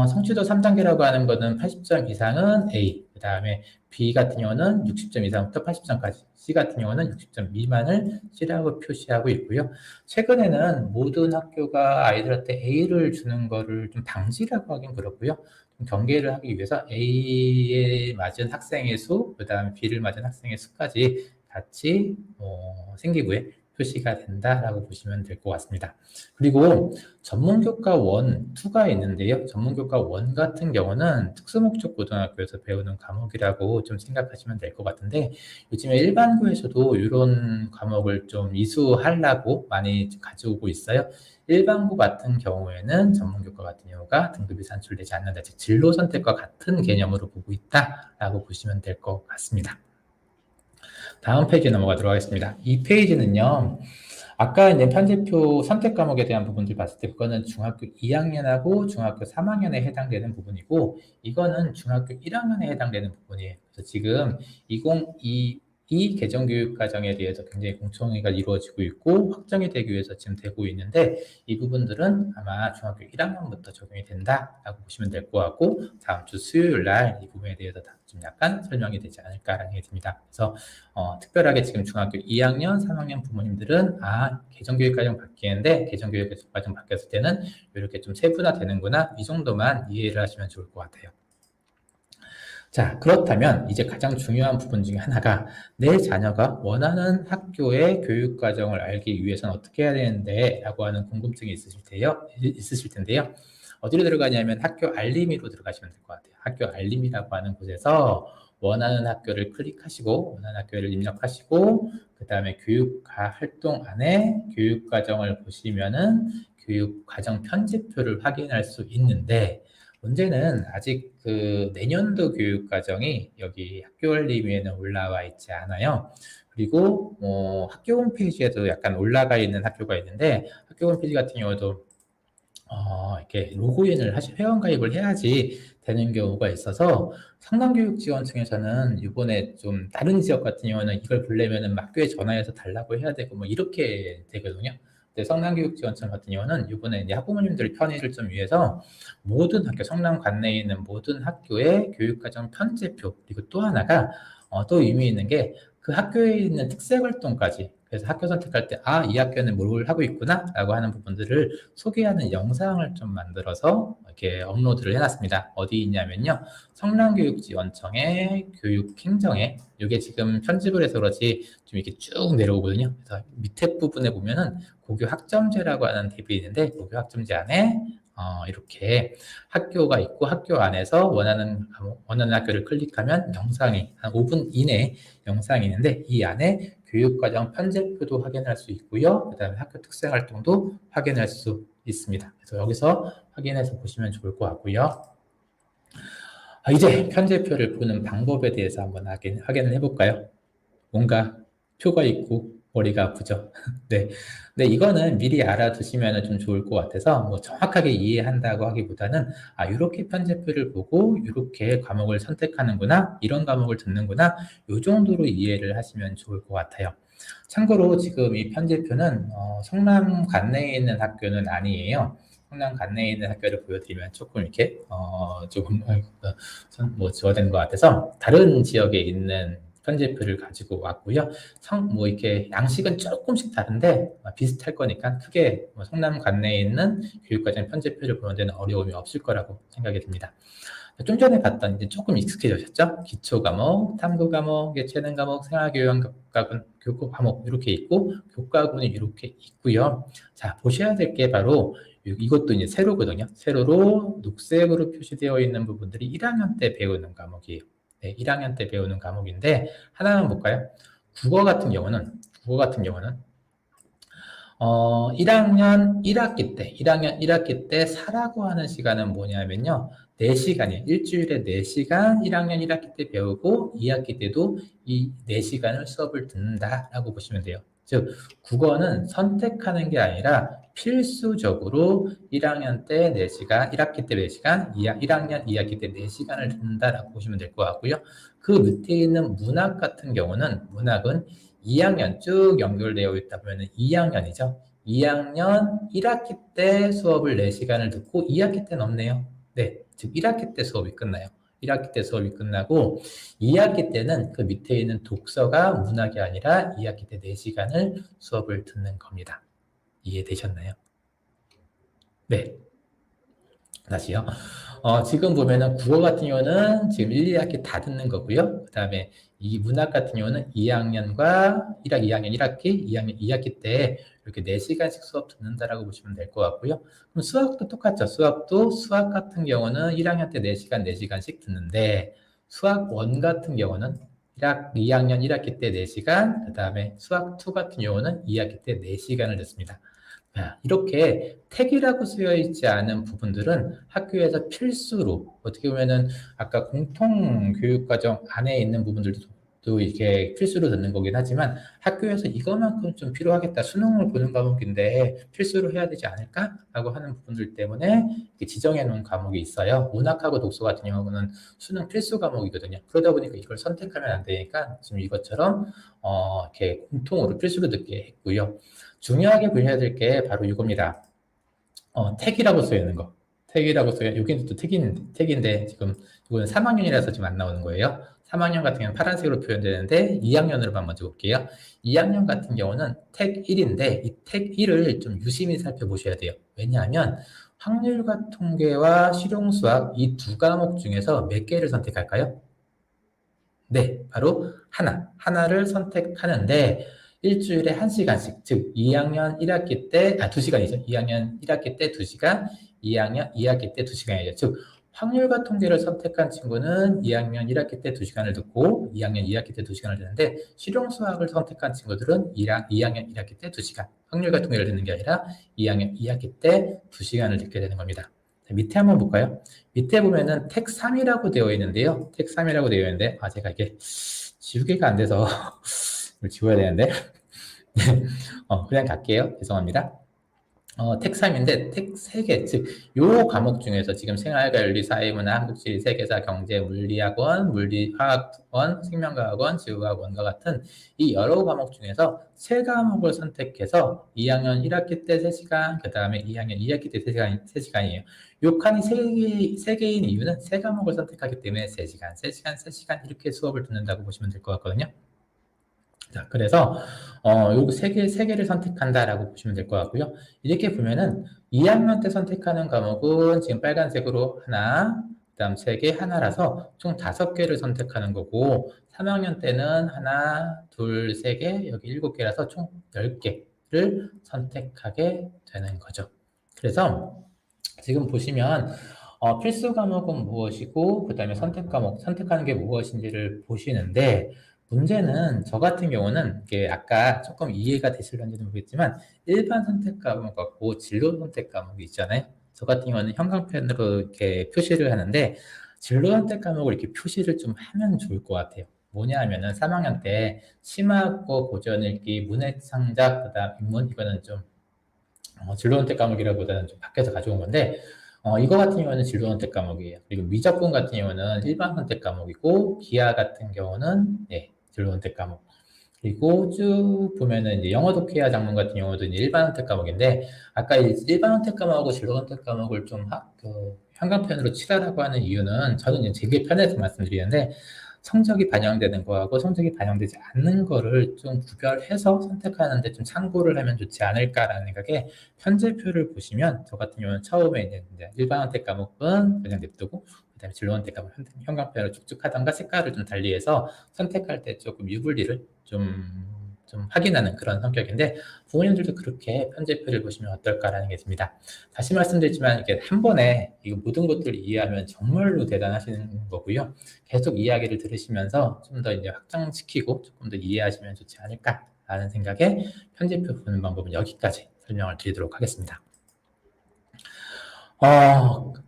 성취도 3단계라고 하는 거는 80점 이상은 A, 그 다음에 B 같은 경우는 60점 이상부터 80점까지, C 같은 경우는 60점 미만을 C라고 표시하고 있고요. 최근에는 모든 학교가 아이들한테 A를 주는 거를 좀 방지라고 하긴 그렇고요. 좀 경계를 하기 위해서 A에 맞은 학생의 수, 그 다음에 B를 맞은 학생의 수까지 같이 생기부에 표시가 된다라고 보시면 될 것 같습니다. 그리고 전문교과 1, 2가 있는데요. 전문교과 1 같은 경우는 특수목적 고등학교에서 배우는 과목이라고 좀 생각하시면 될 것 같은데, 요즘에 일반고에서도 이런 과목을 좀 이수하려고 많이 가져오고 있어요. 일반고 같은 경우에는 전문교과 같은 경우가 등급이 산출되지 않는다, 즉 진로 선택과 같은 개념으로 보고 있다라고 보시면 될 것 같습니다. 다음 페이지 넘어가도록 하겠습니다. 이 페이지는요, 아까 이제 편집표 선택 과목에 대한 부분들 봤을 때 그거는 중학교 2학년하고 중학교 3학년에 해당되는 부분이고, 이거는 중학교 1학년에 해당되는 부분이에요. 그래서 지금 2022 개정교육과정에 대해서 굉장히 공청회가 이루어지고 있고 확정이 되기 위해서 지금 되고 있는데, 이 부분들은 아마 중학교 1학년부터 적용이 된다라고 보시면 될 것 같고, 다음 주 수요일 날 이 부분에 대해서 좀 약간 설명이 되지 않을까라는 생각이 듭니다. 그래서 특별하게 지금 중학교 2학년, 3학년 부모님들은 개정교육과정 바뀌는데, 개정교육과정 바뀌었을 때는 이렇게 좀 세분화되는구나, 이 정도만 이해를 하시면 좋을 것 같아요. 자, 그렇다면 이제 가장 중요한 부분 중에 하나가, 내 자녀가 원하는 학교의 교육과정을 알기 위해서는 어떻게 해야 되는데 라고 하는 궁금증이 있으실 텐데요. 어디로 들어가냐면 학교 알림이로 들어가시면 될 것 같아요. 학교 알림이라고 하는 곳에서 원하는 학교를 클릭하시고 원하는 학교를 입력하시고, 그 다음에 교육과 활동 안에 교육과정을 보시면은 교육과정 편집표를 확인할 수 있는데, 문제는 아직 그 내년도 교육과정이 여기 학교 알림에는 올라와 있지 않아요. 그리고 학교 홈페이지에도 약간 올라가 있는 학교가 있는데, 학교 홈페이지 같은 경우도 이렇게 로그인을 회원가입을 해야지 되는 경우가 있어서, 성남교육지원청에서는 이번에 좀 다른 지역 같은 경우는 이걸 보려면은 학교에 전화해서 달라고 해야 되고 뭐 이렇게 되거든요. 근데 성남교육지원청 같은 경우는 이번에 이제 학부모님들 편의를 좀 위해서 모든 학교, 성남 관내에 있는 모든 학교의 교육과정 편제표, 그리고 또 하나가 또 의미 있는 게 그 학교에 있는 특색활동까지, 그래서 학교 선택할 때 이 학교는 뭘 하고 있구나 라고 하는 부분들을 소개하는 영상을 좀 만들어서 이렇게 업로드를 해놨습니다. 어디 있냐면요, 성남교육지원청의 교육행정에, 이게 지금 편집을 해서 그렇지 좀 이렇게 쭉 내려오거든요. 그래서 밑에 부분에 보면은 고교학점제라고 하는 탭이 있는데, 고교학점제 안에 이렇게 학교가 있고, 학교 안에서 원하는 학교를 클릭하면 영상이 한 5분 이내 영상이 있는데, 이 안에 교육과정 편제표도 확인할 수 있고요. 그 다음에 학교 특색활동도 확인할 수 있습니다. 그래서 여기서 확인해서 보시면 좋을 것 같고요. 이제 편제표를 보는 방법에 대해서 한번 확인을 해볼까요? 뭔가 표가 있고 머리가 아프죠? 네. 근데 이거는 미리 알아두시면 좀 좋을 것 같아서, 뭐 정확하게 이해한다고 하기보다는 이렇게 편제표를 보고 이렇게 과목을 선택하는구나, 이런 과목을 듣는구나, 이 정도로 이해를 하시면 좋을 것 같아요. 참고로 지금 이 편집표는 성남 관내에 있는 학교는 아니에요. 성남 관내에 있는 학교를 보여드리면 조금 이렇게 조금 뭐 주어된 것 같아서 다른 지역에 있는 편집표를 가지고 왔고요. 뭐 이렇게 양식은 조금씩 다른데 비슷할 거니까 크게 뭐 성남 관내에 있는 교육과정 편집표를 보는 데는 어려움이 없을 거라고 생각이 듭니다. 좀 전에 봤던 이제 조금 익숙해지셨죠? 기초 과목, 탐구 과목, 예체능 과목, 생활교양 교과 과목 이렇게 있고 교과군이 이렇게 있고요. 자, 보셔야 될 게 바로 이것도 이제 세로거든요. 세로로 녹색으로 표시되어 있는 부분들이 1학년 때 배우는 과목이에요. 네, 1학년 때 배우는 과목인데 하나만 볼까요? 국어 같은 경우는 1학년 1학기 때 사라고 하는 시간은 뭐냐면요. 4시간이에요. 일주일에 4시간 1학년 1학기 때 배우고 2학기 때도 이 4시간을 수업을 듣는다라고 보시면 돼요. 즉, 국어는 선택하는 게 아니라 필수적으로 1학년 때 4시간, 1학기 때 4시간, 1학년 2학기 때 4시간을 듣는다라고 보시면 될 것 같고요. 그 밑에 있는 문학 같은 경우는 문학은 2학년 쭉 연결되어 있다 보면 2학년이죠. 2학년 1학기 때 수업을 4시간을 듣고 2학기 때는 없네요. 네, 즉 1학기 때 수업이 끝나요. 1학기 때 수업이 끝나고 2학기 때는 그 밑에 있는 독서가 문학이 아니라 2학기 때 4시간을 수업을 듣는 겁니다. 이해되셨나요? 네. 다시요. 지금 보면은 국어 같은 경우는 지금 1, 2학기 다 듣는 거고요. 그 다음에 이 문학 같은 경우는 2학년과 2학년 1학기, 2학년 2학기 때 이렇게 4시간씩 수업 듣는다라고 보시면 될 것 같고요. 그럼 수학도 똑같죠. 수학 같은 경우는 1학년 때 4시간, 4시간씩 듣는데 수학 1 같은 경우는 2학년 1학기 때 4시간, 그 다음에 수학 2 같은 경우는 2학기 때 4시간을 듣습니다. 이렇게 택이라고 쓰여 있지 않은 부분들은 학교에서 필수로 어떻게 보면은 아까 공통교육과정 안에 있는 부분들도 이렇게 필수로 듣는 거긴 하지만 학교에서 이것만큼 좀 필요하겠다. 수능을 보는 과목인데 필수로 해야 되지 않을까? 라고 하는 부분들 때문에 지정해 놓은 과목이 있어요. 문학하고 독서 같은 경우는 수능 필수 과목이거든요. 그러다 보니까 이걸 선택하면 안 되니까 지금 이것처럼 이렇게 공통으로 필수로 듣게 했고요. 중요하게 보셔야 될 게 바로 이겁니다. 택이라고 쓰여 있는 거. 여기는 또 택인데 지금 이거는 3학년이라서 지금 안 나오는 거예요. 3학년 같은 경우는 파란색으로 표현되는데 2학년으로만 먼저 볼게요. 2학년 같은 경우는 택 1인데 이 택 1을 좀 유심히 살펴보셔야 돼요. 왜냐하면 확률과 통계와 실용수학 이 두 과목 중에서 몇 개를 선택할까요? 네, 바로 하나를 선택하는데 일주일에 1시간씩, 즉 2학년 1학기 때 2시간이죠. 2학년 1학기 때 2시간, 2학년 2학기 때 2시간이죠. 즉 확률과 통계를 선택한 친구는 2학년 1학기 때 2시간을 듣고 2학년 2학기 때 2시간을 듣는데 실용수학을 선택한 친구들은 2학년 1학기 때 2시간, 확률과 통계를 듣는 게 아니라 2학년 2학기 때 2시간을 듣게 되는 겁니다. 자, 밑에 한번 볼까요? 밑에 보면은 택 3이라고 되어 있는데요. 택 3이라고 되어 있는데 제가 이게 지우개가 안 돼서 이걸 지워야 되는데 그냥 갈게요. 죄송합니다. 택 3인데 택 3개, 즉 요 과목 중에서 지금 생활과 윤리, 사회문화, 한국지리, 세계사, 경제, 물리학원, 물리화학원, 생명과학원, 지구과학원과 같은 이 여러 과목 중에서 3과목을 선택해서 2학년 1학기 때 3시간, 그 다음에 2학년 2학기 때 3시간이에요. 요 칸이 3개인 이유는 3과목을 선택하기 때문에 3시간 이렇게 수업을 듣는다고 보시면 될 것 같거든요. 자, 그래서 요 세 개를 선택한다라고 보시면 될 것 같고요. 이렇게 보면은 2학년 때 선택하는 과목은 지금 빨간색으로 하나, 그다음 3개 하나라서 총 5개를 선택하는 거고 3학년 때는 하나, 둘, 3개, 여기 7개라서 총 10개를 선택하게 되는 거죠. 그래서 지금 보시면 필수 과목은 무엇이고 그다음에 선택 과목, 선택하는 게 무엇인지를 보시는데 문제는 저 같은 경우는 이게 아까 조금 이해가 되실런지는 모르겠지만 일반 선택 과목 같고 진로 선택 과목이 있잖아요. 저 같은 경우는 형광펜으로 이렇게 표시를 하는데 진로 선택 과목을 이렇게 표시를 좀 하면 좋을 것 같아요. 뭐냐 하면은 3학년 때 심화학과 고전읽기, 문해창작, 그다음 인문 이거는 좀 진로 선택 과목이라보다는 좀 밖에서 가져온 건데 이거 같은 경우는 진로 선택 과목이에요. 그리고 미적분 같은 경우는 일반 선택 과목이고 기하 같은 경우는 진로 선택 과목. 그리고 쭉 보면은 이제 영어 독해야 작문 같은 경우도 이제 일반 선택 과목인데, 아까 일반 선택 과목하고 진로 선택 과목을 좀 형광펜으로 칠하라고 하는 이유는 저는 이제 제게 편해서 말씀드리는데, 성적이 반영되는 거하고 성적이 반영되지 않는 거를 좀 구별해서 선택하는데 좀 참고를 하면 좋지 않을까라는 생각에, 편제표를 보시면 저 같은 경우는 처음에 이제 일반 선택 과목은 그냥 냅두고, 그다음에 진로 선택 과목 형광펜으로 쭉쭉 하던가 색깔을 좀 달리해서 선택할 때 조금 유불리를 좀 확인하는 그런 성격인데, 부모님들도 그렇게 편제표를 보시면 어떨까라는 게 듭니다. 다시 말씀드리지만 이게 한 번에 이거 모든 것들을 이해하면 정말로 대단하시는 거고요. 계속 이야기를 들으시면서 좀 더 이제 확장시키고 조금 더 이해하시면 좋지 않을까라는 생각에 편제표 보는 방법은 여기까지 설명을 드리도록 하겠습니다.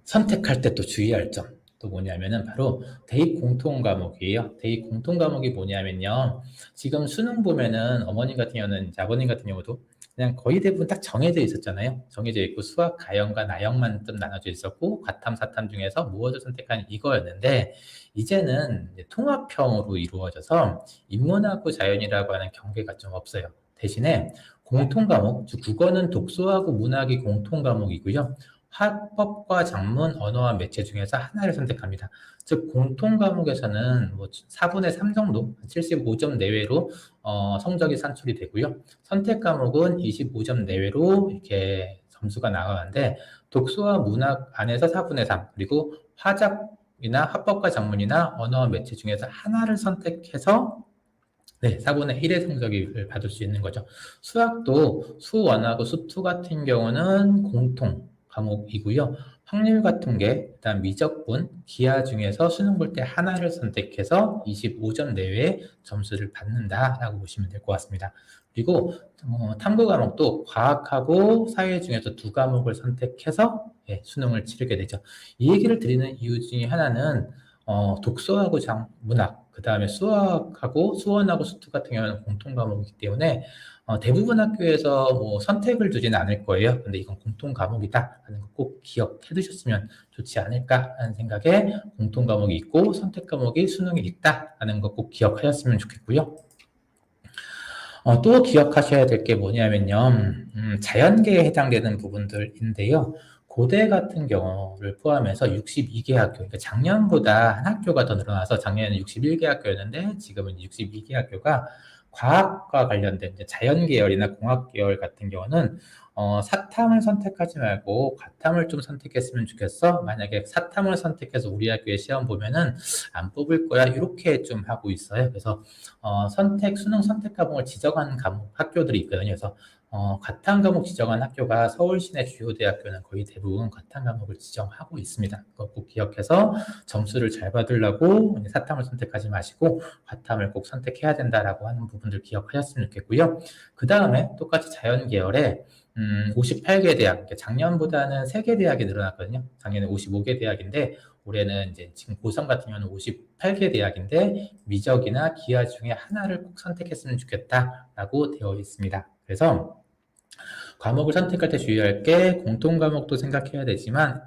선택할 때 또 주의할 점 또 뭐냐면은 바로 대입 공통 과목이에요. 대입 공통 과목이 뭐냐면요. 지금 수능 보면은 어머님 같은 경우는, 아버님 같은 경우도 그냥 거의 대부분 딱 정해져 있었잖아요. 정해져 있고 수학, 가형과 나형만 좀 나눠져 있었고 과탐, 사탐 중에서 무엇을 선택하는 이거였는데, 이제는 이제 통합형으로 이루어져서 인문하고 자연이라고 하는 경계가 좀 없어요. 대신에 공통 과목, 즉 국어는 독서하고 문학이 공통 과목이고요. 화법과 작문, 언어와 매체 중에서 하나를 선택합니다. 즉 공통 과목에서는 뭐 4분의 3 정도, 75점 내외로 성적이 산출이 되고요. 선택 과목은 25점 내외로 이렇게 점수가 나가는데, 독서와 문학 안에서 4분의 3, 그리고 화작이나 화법과 작문이나 언어와 매체 중에서 하나를 선택해서 4분의 1의 성적을 받을 수 있는 거죠. 수학도 수1하고 수2 같은 경우는 공통 과목이고요. 확률 같은 게 일단 미적분, 기하 중에서 수능 볼 때 하나를 선택해서 25점 내외의 점수를 받는다라고 보시면 될 것 같습니다. 그리고 탐구 과목도 과학하고 사회 중에서 2과목을 선택해서 수능을 치르게 되죠. 이 얘기를 드리는 이유 중에 하나는 독서하고 문학, 그 다음에 수학하고 수원하고 수투 같은 경우는 공통 과목이기 때문에 대부분 학교에서 뭐 선택을 두지는 않을 거예요. 근데 이건 공통 과목이다 하는 거 꼭 기억해 두셨으면 좋지 않을까 하는 생각에, 공통 과목이 있고 선택 과목이 수능에 있다 하는 거 꼭 기억하셨으면 좋겠고요. 또 기억하셔야 될 게 뭐냐면요. 자연계에 해당되는 부분들인데요. 고대 같은 경우를 포함해서 62개 학교, 그러니까 작년보다 한 학교가 더 늘어나서 작년에는 61개 학교였는데 지금은 62개 학교가 과학과 관련된 이제 자연계열이나 공학계열 같은 경우는 사탐을 선택하지 말고 과탐을 좀 선택했으면 좋겠어. 만약에 사탐을 선택해서 우리 학교에 시험 보면은 안 뽑을 거야. 이렇게 좀 하고 있어요. 그래서 수능 선택 과목을 지정한 학교들이 있거든요. 그래서 과탐 과목 지정한 학교가 서울 시내 주요 대학교는 거의 대부분 과탐 과목을 지정하고 있습니다. 그거 꼭 기억해서 점수를 잘 받으려고 사탐을 선택하지 마시고 과탐을 꼭 선택해야 된다라고 하는 부분들 기억하셨으면 좋겠고요. 그 다음에 똑같이 자연 계열에 58개 대학, 작년보다는 3개 대학이 늘어났거든요. 작년에 55개 대학인데 올해는 이제 지금 고3 같은 경우는 58개 대학인데 미적이나 기하 중에 하나를 꼭 선택했으면 좋겠다라고 되어 있습니다. 그래서 과목을 선택할 때 주의할 게, 공통 과목도 생각해야 되지만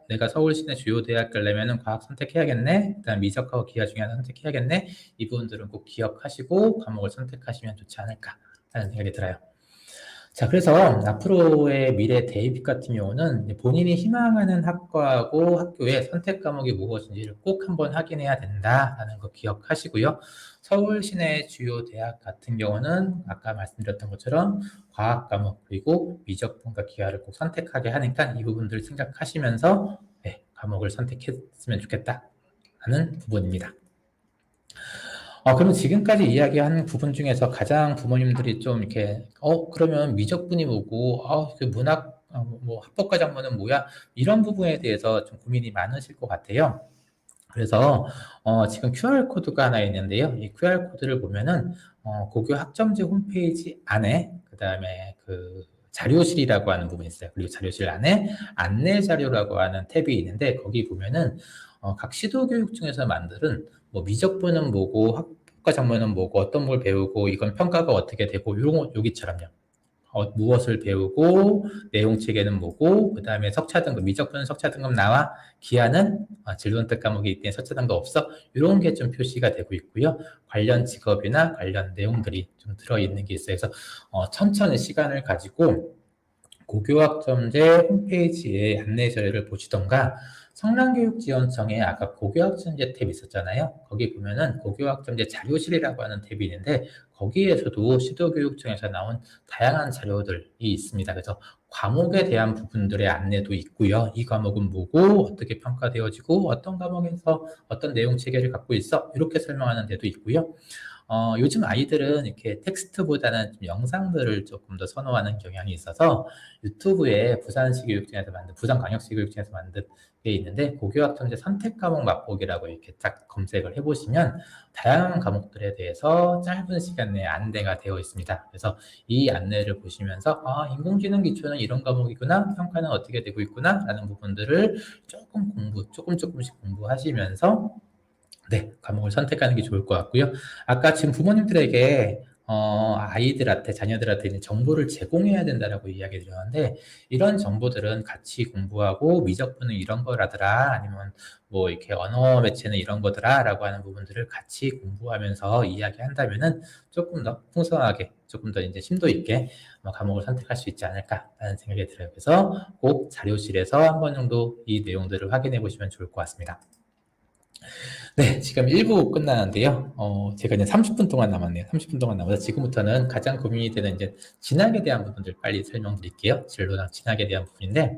내가 서울 시내 주요 대학 가려면 과학 선택해야겠네, 그다음 미적하고 기하 중에 하나 선택해야겠네, 이 부분들은 꼭 기억하시고 과목을 선택하시면 좋지 않을까 하는 생각이 들어요. 자, 그래서 앞으로의 미래 대입 같은 경우는 본인이 희망하는 학과하고 학교의 선택 과목이 무엇인지를 꼭 한번 확인해야 된다라는 거 기억하시고요. 서울 시내 주요 대학 같은 경우는 아까 말씀드렸던 것처럼 과학 과목 그리고 미적분과 기하를 꼭 선택하게 하니까 이 부분들을 생각하시면서 과목을 선택했으면 좋겠다라는 부분입니다. 그럼 지금까지 이야기한 부분 중에서 가장 부모님들이 좀 이렇게 그러면 미적분이 뭐고 그 문학 뭐 합법과 작문은 뭐야, 이런 부분에 대해서 좀 고민이 많으실 것 같아요. 그래서 지금 QR코드가 하나 있는데요. 이 QR코드를 보면은 고교 학점제 홈페이지 안에 그 다음에 그 자료실이라고 하는 부분이 있어요. 그리고 자료실 안에 안내 자료라고 하는 탭이 있는데 거기 보면은 각 시도교육 중에서 만드는 뭐 미적분은 뭐고 학과 작문은 뭐고 어떤 걸 배우고 이건 평가가 어떻게 되고 이런 거 여기처럼요. 무엇을 배우고 내용 체계는 뭐고 그 다음에 석차 등급 미적분은 석차 등급 나와 기하는 진로 선택 과목이 있더니 석차 등급 없어 이런 게 좀 표시가 되고 있고요. 관련 직업이나 관련 내용들이 좀 들어있는 게 있어요. 그래서 천천히 시간을 가지고 고교학점제 홈페이지의 안내 자료를 보시던가 성남교육지원청에 아까 고교학점제 탭 있었잖아요. 거기 보면은 고교학점제 자료실이라고 하는 탭이 있는데 거기에서도 시도교육청에서 나온 다양한 자료들이 있습니다. 그래서 과목에 대한 부분들의 안내도 있고요. 이 과목은 뭐고 어떻게 평가되어지고 어떤 과목에서 어떤 내용 체계를 갖고 있어 이렇게 설명하는 데도 있고요. 요즘 아이들은 이렇게 텍스트보다는 좀 영상들을 조금 더 선호하는 경향이 있어서 유튜브에 부산광역시 교육청에서 만든 게 있는데 고교학점제 선택 과목 맛보기라고 이렇게 딱 검색을 해보시면 다양한 과목들에 대해서 짧은 시간 내에 안내가 되어 있습니다. 그래서 이 안내를 보시면서 인공지능 기초는 이런 과목이구나, 평가는 어떻게 되고 있구나 라는 부분들을 조금씩 공부하시면서 네, 과목을 선택하는 게 좋을 것 같고요. 아까 지금 부모님들에게 자녀들한테 이제 정보를 제공해야 된다라고 이야기 드렸는데 이런 정보들은 같이 공부하고 미적분은 이런 거라더라 아니면 뭐 이렇게 언어 매체는 이런 거더라라고 하는 부분들을 같이 공부하면서 이야기한다면은 조금 더 풍성하게 조금 더 이제 심도 있게 과목을 선택할 수 있지 않을까라는 생각이 들어요. 그래서 꼭 자료실에서 한 번 정도 이 내용들을 확인해 보시면 좋을 것 같습니다. 네, 지금 1부 끝나는데요. 제가 이제 30분 동안 남았네요. 30분 동안 남아서 지금부터는 가장 고민이 되는 이제 진학에 대한 부분들 빨리 설명드릴게요. 진로랑 진학에 대한 부분인데,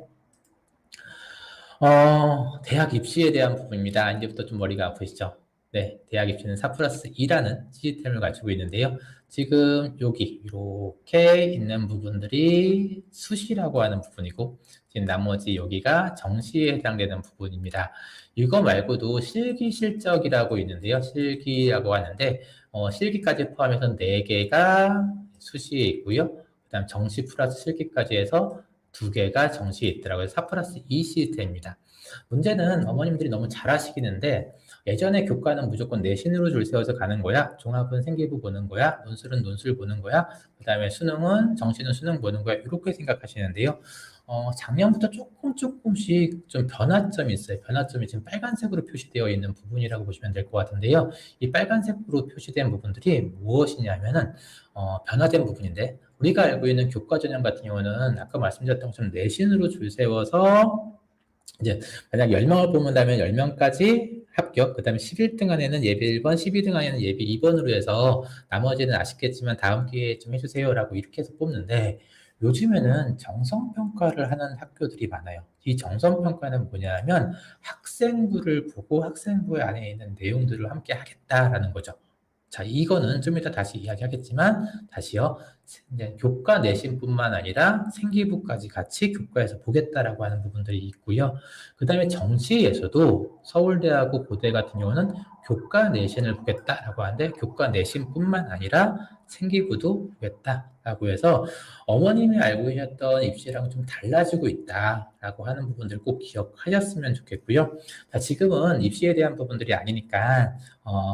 대학 입시에 대한 부분입니다. 이제부터 좀 머리가 아프시죠? 네, 대학 입시는 4+2라는 시스템을 가지고 있는데요. 지금 여기 이렇게 있는 부분들이 수시라고 하는 부분이고 지금 나머지 여기가 정시에 해당되는 부분입니다. 이거 말고도 실기 실적이라고 있는데요. 실기라고 하는데 실기까지 포함해서 4개가 수시에 있고요. 그 다음 정시 플러스 실기까지 해서 2개가 정시에 있더라고요. 4+2 시스템입니다. 문제는 어머님들이 너무 잘 하시기는데 예전에 교과는 무조건 내신으로 줄 세워서 가는 거야. 종합은 생기부 보는 거야. 논술은 논술 보는 거야. 그 다음에 정시는 수능 보는 거야. 이렇게 생각하시는데요. 작년부터 조금씩 좀 변화점이 있어요. 변화점이 지금 빨간색으로 표시되어 있는 부분이라고 보시면 될 것 같은데요. 이 빨간색으로 표시된 부분들이 무엇이냐면은, 변화된 부분인데, 우리가 알고 있는 교과 전형 같은 경우는 아까 말씀드렸던 것처럼 내신으로 줄 세워서 이제 만약 10명을 뽑는다면 10명까지 합격, 그 다음에 11등 안에는 예비 1번, 12등 안에는 예비 2번으로 해서 나머지는 아쉽겠지만 다음 기회에 좀 해주세요 라고 이렇게 해서 뽑는데 요즘에는 정성평가를 하는 학교들이 많아요. 이 정성평가는 뭐냐면 학생부를 보고 학생부 안에 있는 내용들을 함께 하겠다라는 거죠. 자, 이거는 좀 이따 다시 이야기하겠지만 다시요. 이제 교과 내신뿐만 아니라 생기부까지 같이 교과에서 보겠다라고 하는 부분들이 있고요. 그 다음에 정시에서도 서울대하고 고대 같은 경우는 교과 내신을 보겠다라고 하는데 교과 내신뿐만 아니라 생기부도 보겠다라고 해서 어머님이 알고 계셨던 입시랑 좀 달라지고 있다라고 하는 부분들 꼭 기억하셨으면 좋겠고요. 자, 지금은 입시에 대한 부분들이 아니니까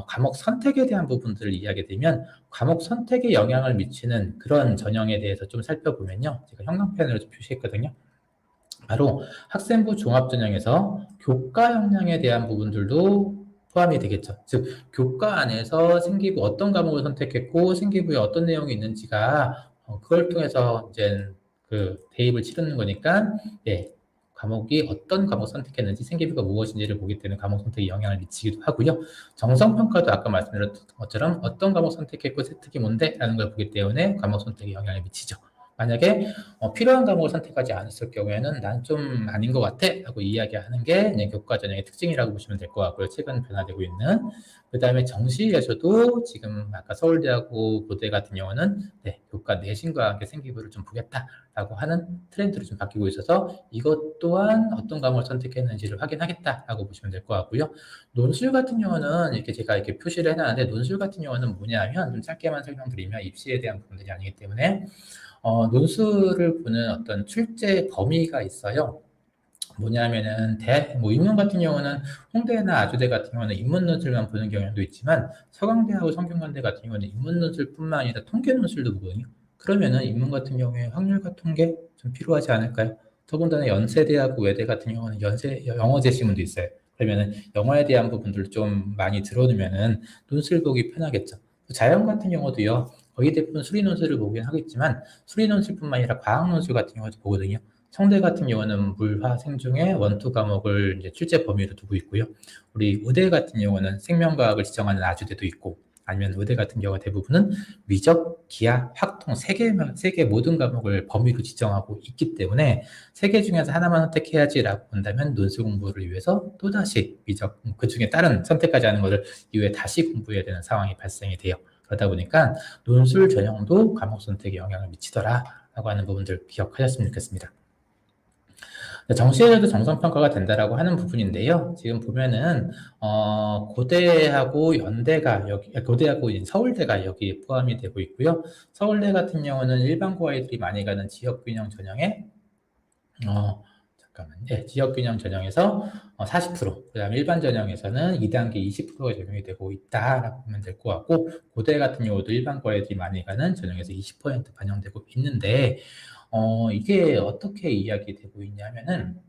과목 선택에 대한 부분들을 이야기되면 과목 선택에 영향을 미치는 그런 전형에 대해서 좀 살펴보면요. 제가 형광펜으로 좀 표시했거든요. 바로 학생부 종합전형에서 교과 역량에 대한 부분들도 포함이 되겠죠. 즉 교과 안에서 생기부 어떤 과목을 선택했고 생기부에 어떤 내용이 있는지가 그걸 통해서 이제 그 대입을 치르는 거니까 예, 과목이 어떤 과목 선택했는지 생기부가 무엇인지를 보기 때문에 과목 선택에 영향을 미치기도 하고요. 정성평가도 아까 말씀드렸던 것처럼 어떤 과목 선택했고 세특이 뭔데? 라는 걸 보기 때문에 과목 선택에 영향을 미치죠. 만약에 필요한 과목을 선택하지 않았을 경우에는 난 좀 아닌 것 같아 라고 이야기하는 게 그냥 교과 전형의 특징이라고 보시면 될 것 같고요. 최근 변화되고 있는 그 다음에 정시에서도 지금 아까 서울대하고 고대 같은 경우는 네, 교과 내신과 함께 생기부를 좀 보겠다라고 하는 트렌드로 좀 바뀌고 있어서 이것 또한 어떤 과목을 선택했는지를 확인하겠다라고 보시면 될 것 같고요. 논술 같은 경우는 이렇게 제가 이렇게 표시를 해놨는데 논술 같은 경우는 뭐냐면 좀 짧게만 설명드리면 입시에 대한 부분들이 아니기 때문에 논술을 보는 어떤 출제 범위가 있어요. 뭐냐면은 인문 같은 경우는 홍대나 아주대 같은 경우는 인문 논술만 보는 경향도 있지만 서강대하고 성균관대 같은 경우는 인문 논술뿐만 아니라 통계 논술도 보거든요. 그러면은 인문 같은 경우에 확률과 통계 좀 필요하지 않을까요? 더군다나 연세대하고 외대 같은 경우는 영어제 시문도 있어요. 그러면은 영어에 대한 부분들을 좀 많이 들어놓으면은 논술 보기 편하겠죠. 자연 같은 경우도요, 거의 대부분 수리 논술을 보긴 하겠지만 수리 논술뿐만 아니라 과학 논술 같은 경우도 보거든요. 청대 같은 경우는 물화 생중에 원투 과목을 이제 출제 범위로 두고 있고요. 우리 의대 같은 경우는 생명과학을 지정하는 아주대도 있고, 아니면 의대 같은 경우 대부분은 미적, 기하, 확통 세 개 모든 과목을 범위로 지정하고 있기 때문에 세 개 중에서 하나만 선택해야지라고 본다면 논술 공부를 위해서 또다시 미적, 그 중에 다른 선택하지 않은 것을 이후에 다시 공부해야 되는 상황이 발생이 돼요. 그러다 보니까 논술 전형도 과목 선택에 영향을 미치더라라고 하는 부분들 기억하셨으면 좋겠습니다. 정시에서도 정성평가가 된다라고 하는 부분인데요. 지금 보면은 고대하고 연대가 고대하고 서울대가 여기에 포함이 되고 있고요. 서울대 같은 경우는 일반고 아이들이 많이 가는 지역균형 전형에 지역균형 전형에서 40%, 그 다음에 일반 전형에서는 2단계 20%가 적용이 되고 있다라고 보면 될 것 같고, 고대 같은 경우도 일반고 아이들이 많이 가는 전형에서 20% 반영되고 있는데, 이게 어떻게 이야기되고 있냐면은,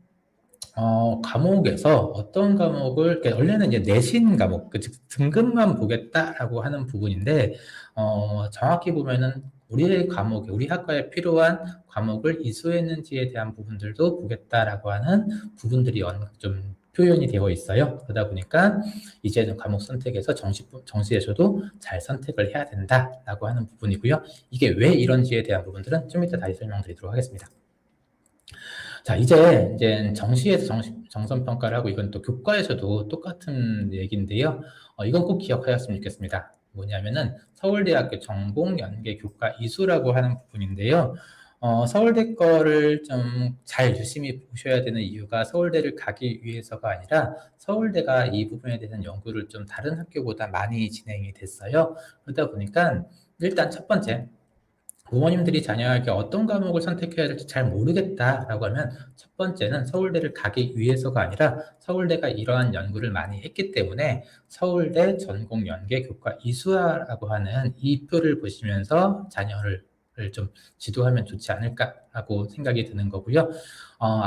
과목에서 어떤 과목을, 그러니까 원래는 이제 내신 과목, 즉, 등급만 보겠다라고 하는 부분인데, 정확히 보면은 우리 학과에 필요한 과목을 이수했는지에 대한 부분들도 보겠다라고 하는 부분들이 좀 표현이 되어 있어요. 그러다 보니까 이제는 과목 선택에서 정시에서도 잘 선택을 해야 된다라고 하는 부분이고요. 이게 왜 이런지에 대한 부분들은 좀 이따 다시 설명드리도록 하겠습니다. 자, 이제 정시에서 정선평가를 하고, 이건 또 교과에서도 똑같은 얘기인데요. 이건 꼭 기억하셨으면 좋겠습니다. 뭐냐면은 서울대학교 전공 연계 교과 이수라고 하는 부분인데요. 서울대 거를 좀 잘 열심히 보셔야 되는 이유가 서울대를 가기 위해서가 아니라 서울대가 이 부분에 대한 연구를 좀 다른 학교보다 많이 진행이 됐어요. 그러다 보니까 일단 첫 번째, 부모님들이 자녀에게 어떤 과목을 선택해야 될지 잘 모르겠다라고 하면 첫 번째는 서울대를 가기 위해서가 아니라 서울대가 이러한 연구를 많이 했기 때문에 서울대 전공연계교과 이수화라고 하는 이 표를 보시면서 자녀를 좀 지도하면 좋지 않을까라고 생각이 드는 거고요.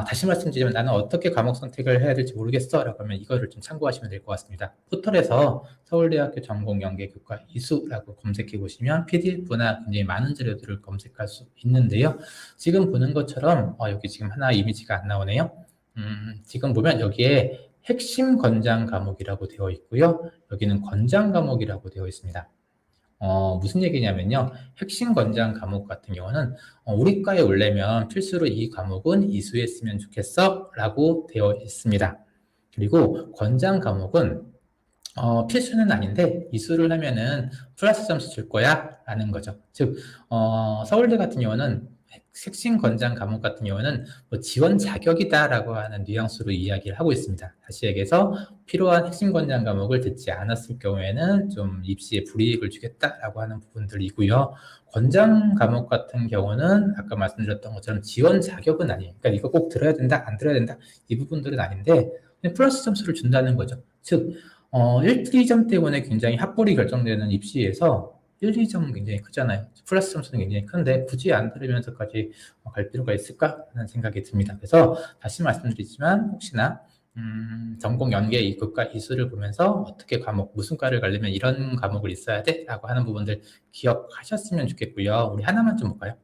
다시 말씀드리면 나는 어떻게 과목 선택을 해야 될지 모르겠어 라고 하면 이거를 좀 참고하시면 될 것 같습니다. 포털에서 서울대학교 전공연계교과 이수라고 검색해 보시면 PDF나 굉장히 많은 자료들을 검색할 수 있는데요. 지금 보는 것처럼 여기 지금 하나 이미지가 안 나오네요. 지금 보면 여기에 핵심 권장 과목이라고 되어 있고요. 여기는 권장 과목이라고 되어 있습니다. 무슨 얘기냐면요. 핵심 권장 과목 같은 경우는 우리 과에 오려면 필수로 이 과목은 이수했으면 좋겠어 라고 되어 있습니다. 그리고 권장 과목은 필수는 아닌데 이수를 하면은 플러스 점수 줄 거야 라는 거죠. 즉 서울대 같은 경우는 핵심 권장 과목 같은 경우는 뭐 지원 자격이다라고 하는 뉘앙스로 이야기를 하고 있습니다. 다시 얘기해서 필요한 핵심 권장 과목을 듣지 않았을 경우에는 좀 입시에 불이익을 주겠다라고 하는 부분들이고요. 권장 과목 같은 경우는 아까 말씀드렸던 것처럼 지원 자격은 아니에요. 그러니까 이거 꼭 들어야 된다, 안 들어야 된다 이 부분들은 아닌데 그냥 플러스 점수를 준다는 거죠. 즉 1, 2점 때문에 굉장히 학벌이 결정되는 입시에서 1, 2점은 굉장히 크잖아요. 플러스 점수는 굉장히 큰데 굳이 안 들으면서까지 갈 필요가 있을까? 하는 생각이 듭니다. 그래서 다시 말씀드리지만 혹시나 전공 연계 교과 이수를 보면서 어떻게 무슨 과를 가려면 이런 과목을 있어야 돼? 라고 하는 부분들 기억하셨으면 좋겠고요. 우리 하나만 좀 볼까요?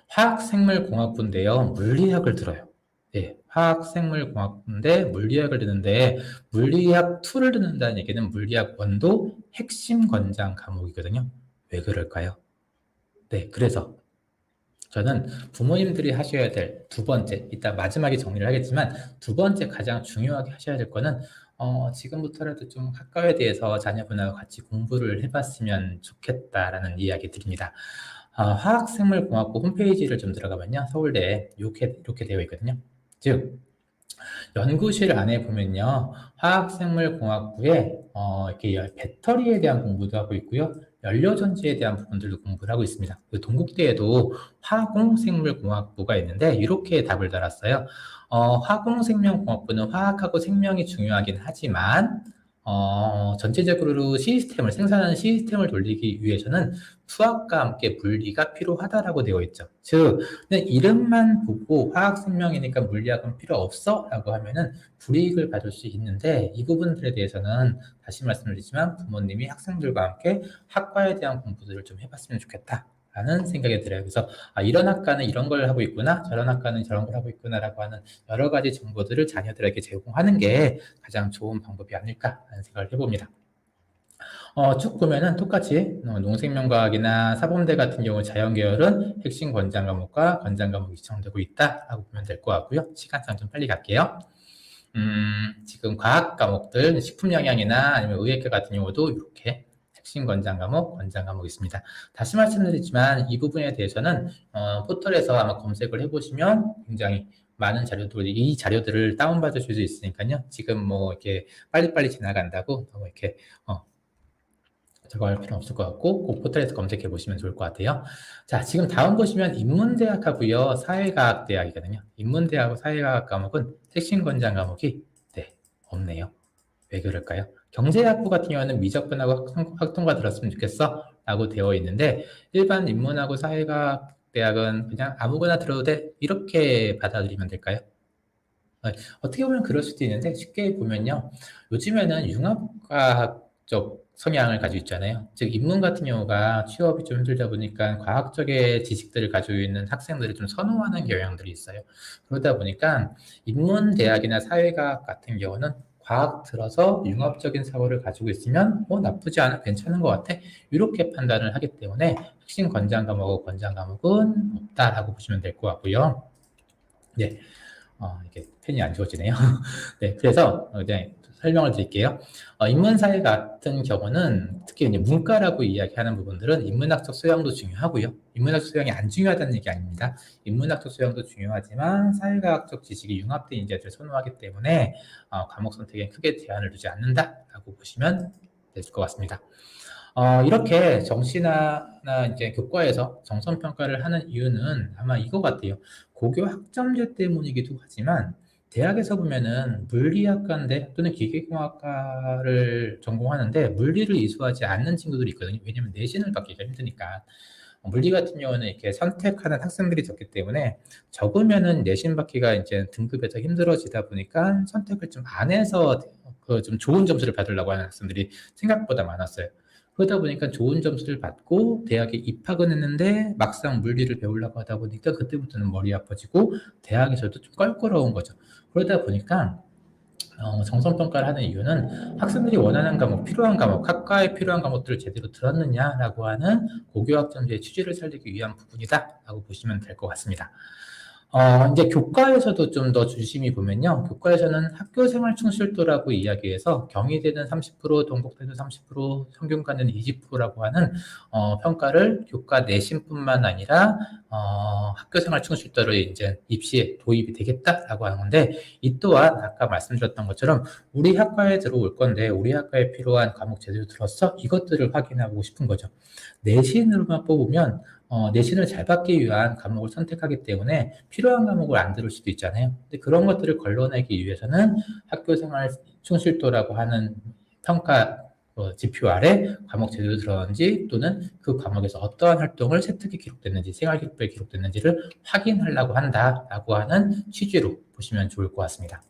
화학생물공학부인데요. 물리학을 들어요. 네, 화학생물공학부인데 물리학을 듣는데 물리학 2를 듣는다는 얘기는 물리학 1도 핵심 권장 과목이거든요. 왜 그럴까요? 네, 그래서 저는 부모님들이 하셔야 될 두 번째, 이따 마지막에 정리를 하겠지만 두 번째 가장 중요하게 하셔야 될 거는 지금부터라도 좀 학과에 대해서 자녀분하고 같이 공부를 해봤으면 좋겠다라는 이야기 드립니다. 화학생물공학부 홈페이지를 좀 들어가면요. 서울대에 이렇게 되어 있거든요. 즉 연구실 안에 보면요. 화학생물공학부에 이렇게 배터리에 대한 공부도 하고 있고요. 연료전지에 대한 부분들도 공부를 하고 있습니다. 동국대에도 화공생물공학부가 있는데 이렇게 답을 달았어요. 화공생명공학부는 화학하고 생명이 중요하긴 하지만 전체적으로 생산하는 시스템을 돌리기 위해서는 수학과 함께 물리가 필요하다라고 되어 있죠. 즉, 그냥 이름만 보고 화학생명이니까 물리학은 필요 없어 라고 하면은 불이익을 받을 수 있는데, 이 부분들에 대해서는 다시 말씀드리지만 부모님이 학생들과 함께 학과에 대한 공부들을 좀 해봤으면 좋겠다 라는 생각이 들어요. 그래서 이런 학과는 이런 걸 하고 있구나, 저런 학과는 저런 걸 하고 있구나라고 하는 여러 가지 정보들을 자녀들에게 제공하는 게 가장 좋은 방법이 아닐까 하는 생각을 해봅니다. 쭉 보면은 똑같이 농생명과학이나 사범대 같은 경우 자연계열은 핵심 권장 과목과 권장 과목이 지정되고 있다라고 보면 될 것 같고요. 시간상 좀 빨리 갈게요. 지금 과학 과목들, 식품영양이나 아니면 의학과 같은 경우도 이렇게 핵심 권장 과목이 있습니다. 다시 말씀드리지만 이 부분에 대해서는 포털에서 아마 검색을 해보시면 굉장히 많은 이 자료들을 다운받을 수 있으니까요. 지금 뭐 이렇게 빨리빨리 지나간다고 너무 이렇게 저거 할 필요는 없을 것 같고, 꼭 포털에서 검색해 보시면 좋을 것 같아요. 자, 지금 다음 보시면 인문대학하고요, 사회과학대학이거든요. 인문대학하고 사회과학 과목은 핵심 권장 과목이 없네요. 왜 그럴까요? 경제학부 같은 경우는 미적분하고 학통과 들었으면 좋겠어 라고 되어 있는데, 일반 인문하고 사회과학 대학은 그냥 아무거나 들어도 돼 이렇게 받아들이면 될까요? 어떻게 보면 그럴 수도 있는데, 쉽게 보면요, 요즘에는 융합과학 쪽 성향을 가지고 있잖아요. 즉 인문 같은 경우가 취업이 좀 힘들다 보니까 과학적인 지식들을 가지고 있는 학생들을 좀 선호하는 경향들이 있어요. 그러다 보니까 인문 대학이나 사회과학 같은 경우는 과학 들어서 융합적인 사고를 가지고 있으면 나쁘지 않아, 괜찮은 것 같아, 이렇게 판단을 하기 때문에 핵심 권장 과목은 없다라고 보시면 될 것 같고요. 네, 이게 펜이 안 지워지네요. 네, 그래서 이제 설명을 드릴게요. 인문사회 같은 경우는 특히 이제 문과라고 이야기하는 부분들은 인문학적 소양도 중요하고요. 인문학적 소양이 안 중요하다는 얘기 아닙니다. 인문학적 소양도 중요하지만 사회과학적 지식이 융합된 인재들을 선호하기 때문에 과목 선택에 크게 제한을 두지 않는다라고 보시면 될 것 같습니다. 이렇게 정시나 이제 교과에서 정선 평가를 하는 이유는 아마 이거 같아요. 고교 학점제 때문이기도 하지만 대학에서 보면은 물리학과인데 또는 기계공학과를 전공하는데 물리를 이수하지 않는 친구들이 있거든요. 왜냐면 내신을 받기가 힘드니까. 물리 같은 경우는 이렇게 선택하는 학생들이 적기 때문에 적으면은 내신 받기가 이제 등급에서 힘들어지다 보니까 선택을 좀 안 해서 좀 좋은 점수를 받으려고 하는 학생들이 생각보다 많았어요. 그러다 보니까 좋은 점수를 받고 대학에 입학은 했는데 막상 물리를 배우려고 하다 보니까 그때부터는 머리 아파지고 대학에서도 좀 껄끄러운 거죠. 그러다 보니까 정성평가를 하는 이유는 학생들이 원하는 과목, 필요한 과목, 학과에 필요한 과목들을 제대로 들었느냐라고 하는 고교학점제의 취지를 살리기 위한 부분이다라고 보시면 될 것 같습니다. 이제 교과에서도 좀 더 주심히 보면요. 교과에서는 학교생활 충실도라고 이야기해서 경희대는 30%, 동국대는 30%, 성균관대는 20%라고 하는 평가를 교과 내신뿐만 아니라 학교생활 충실도를 이제 입시에 도입이 되겠다라고 하는 건데, 이 또한 아까 말씀드렸던 것처럼 우리 학과에 들어올 건데 우리 학과에 필요한 과목 제대로 들었어? 이것들을 확인하고 싶은 거죠. 내신으로만 뽑으면 내신을 잘 받기 위한 과목을 선택하기 때문에 필요한 과목을 안 들을 수도 있잖아요. 근데 그런 것들을 걸러내기 위해서는 학교생활 충실도라고 하는 평가 지표 아래 과목 제대로 들었는지 또는 그 과목에서 어떠한 활동을 세특이 기록됐는지 생활기록부에 기록됐는지를 확인하려고 한다라고 하는 취지로 보시면 좋을 것 같습니다.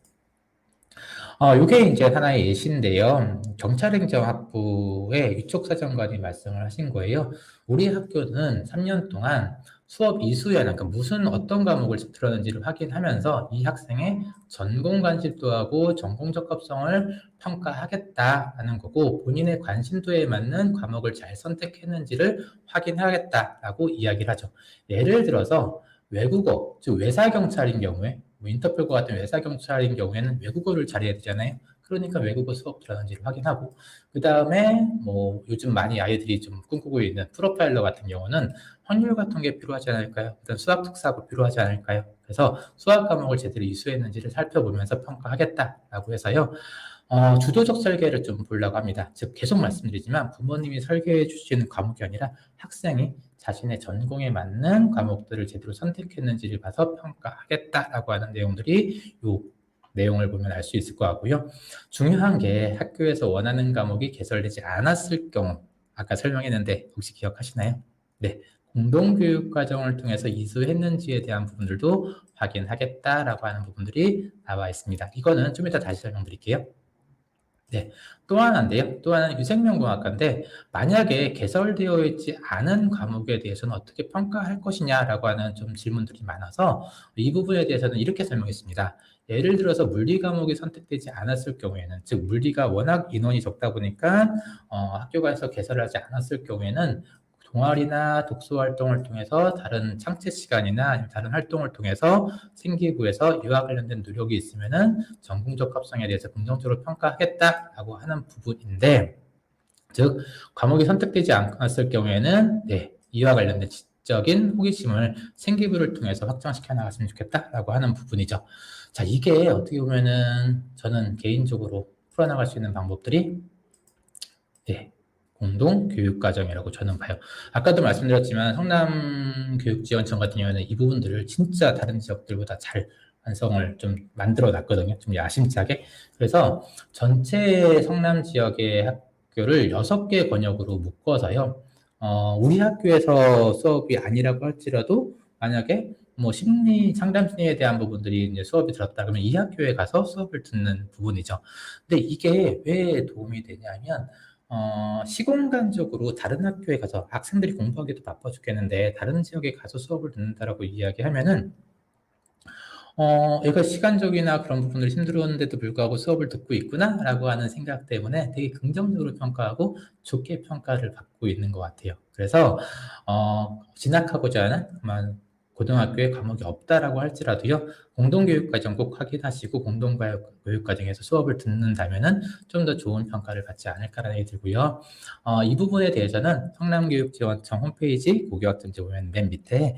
이게 이제 하나의 예시인데요. 경찰행정학부의 위촉사정관이 말씀을 하신 거예요. 우리 학교는 3년 동안 수업 이수연, 그러니까 무슨 어떤 과목을 들었는지를 확인하면서 이 학생의 전공 관심도하고 전공 적합성을 평가하겠다라는 거고, 본인의 관심도에 맞는 과목을 잘 선택했는지를 확인하겠다라고 이야기를 하죠. 예를 들어서 외국어, 즉 외사경찰인 경우에 인터폴과 같은 외사경찰인 경우에는 외국어를 잘해야 되잖아요. 그러니까 외국어 수업 들었는지를 확인하고, 그 다음에 요즘 많이 아이들이 좀 꿈꾸고 있는 프로파일러 같은 경우는 확률 같은 게 필요하지 않을까요? 일단 수학 특사가 필요하지 않을까요? 그래서 수학 과목을 제대로 이수했는지를 살펴보면서 평가하겠다라고 해서요. 주도적 설계를 좀 보려고 합니다. 즉 계속 말씀드리지만 부모님이 설계해 주시는 과목이 아니라 학생이 자신의 전공에 맞는 과목들을 제대로 선택했는지를 봐서 평가하겠다라고 하는 내용들이 요 내용을 보면 알 수 있을 것 같고요. 중요한 게 학교에서 원하는 과목이 개설되지 않았을 경우, 아까 설명했는데 혹시 기억하시나요? 네, 공동교육과정을 통해서 이수했는지에 대한 부분들도 확인하겠다라고 하는 부분들이 나와 있습니다. 이거는 좀 이따 다시 설명드릴게요. 네, 또 하나인데요. 또 하나는 유생명공학과인데 만약에 개설되어 있지 않은 과목에 대해서는 어떻게 평가할 것이냐라고 하는 좀 질문들이 많아서 이 부분에 대해서는 이렇게 설명했습니다. 예를 들어서 물리 과목이 선택되지 않았을 경우에는, 즉 물리가 워낙 인원이 적다 보니까 학교에서 개설하지 않았을 경우에는 동아리나 독서 활동을 통해서 다른 창체 시간이나 아니면 다른 활동을 통해서 생기부에서 이와 관련된 노력이 있으면은 전공적 합성에 대해서 긍정적으로 평가하겠다라고 하는 부분인데, 즉 과목이 선택되지 않았을 경우에는 네, 이와 관련된 지적인 호기심을 생기부를 통해서 확장시켜 나갔으면 좋겠다라고 하는 부분이죠. 자, 이게 어떻게 보면은 저는 개인적으로 풀어나갈 수 있는 방법들이 네, 공동교육과정이라고 저는 봐요. 아까도 말씀드렸지만 성남교육지원청 같은 경우에는 이 부분들을 진짜 다른 지역들보다 잘 완성을 좀 만들어 놨거든요. 좀 야심차게. 그래서 전체 성남 지역의 학교를 6개 권역으로 묶어서요. 우리 학교에서 수업이 아니라고 할지라도 만약에 뭐 심리, 상담 심리에 대한 부분들이 이제 수업이 들었다 그러면 이 학교에 가서 수업을 듣는 부분이죠. 근데 이게 왜 도움이 되냐면 시공간적으로 다른 학교에 가서 학생들이 공부하기도 바빠 죽겠는데 다른 지역에 가서 수업을 듣는다라고 이야기하면은 얘가 시간적이나 그런 부분들이 힘들었는데도 불구하고 수업을 듣고 있구나라고 하는 생각 때문에 되게 긍정적으로 평가하고 좋게 평가를 받고 있는 것 같아요. 그래서 진학하고자 하는 고등학교에 과목이 없다라고 할지라도요, 공동교육과정 꼭 확인하시고 공동교육과정에서 수업을 듣는다면은 좀 더 좋은 평가를 받지 않을까라는 생각이 들고요. 이 부분에 대해서는 성남교육지원청 홈페이지 고교학점제 보면 맨 밑에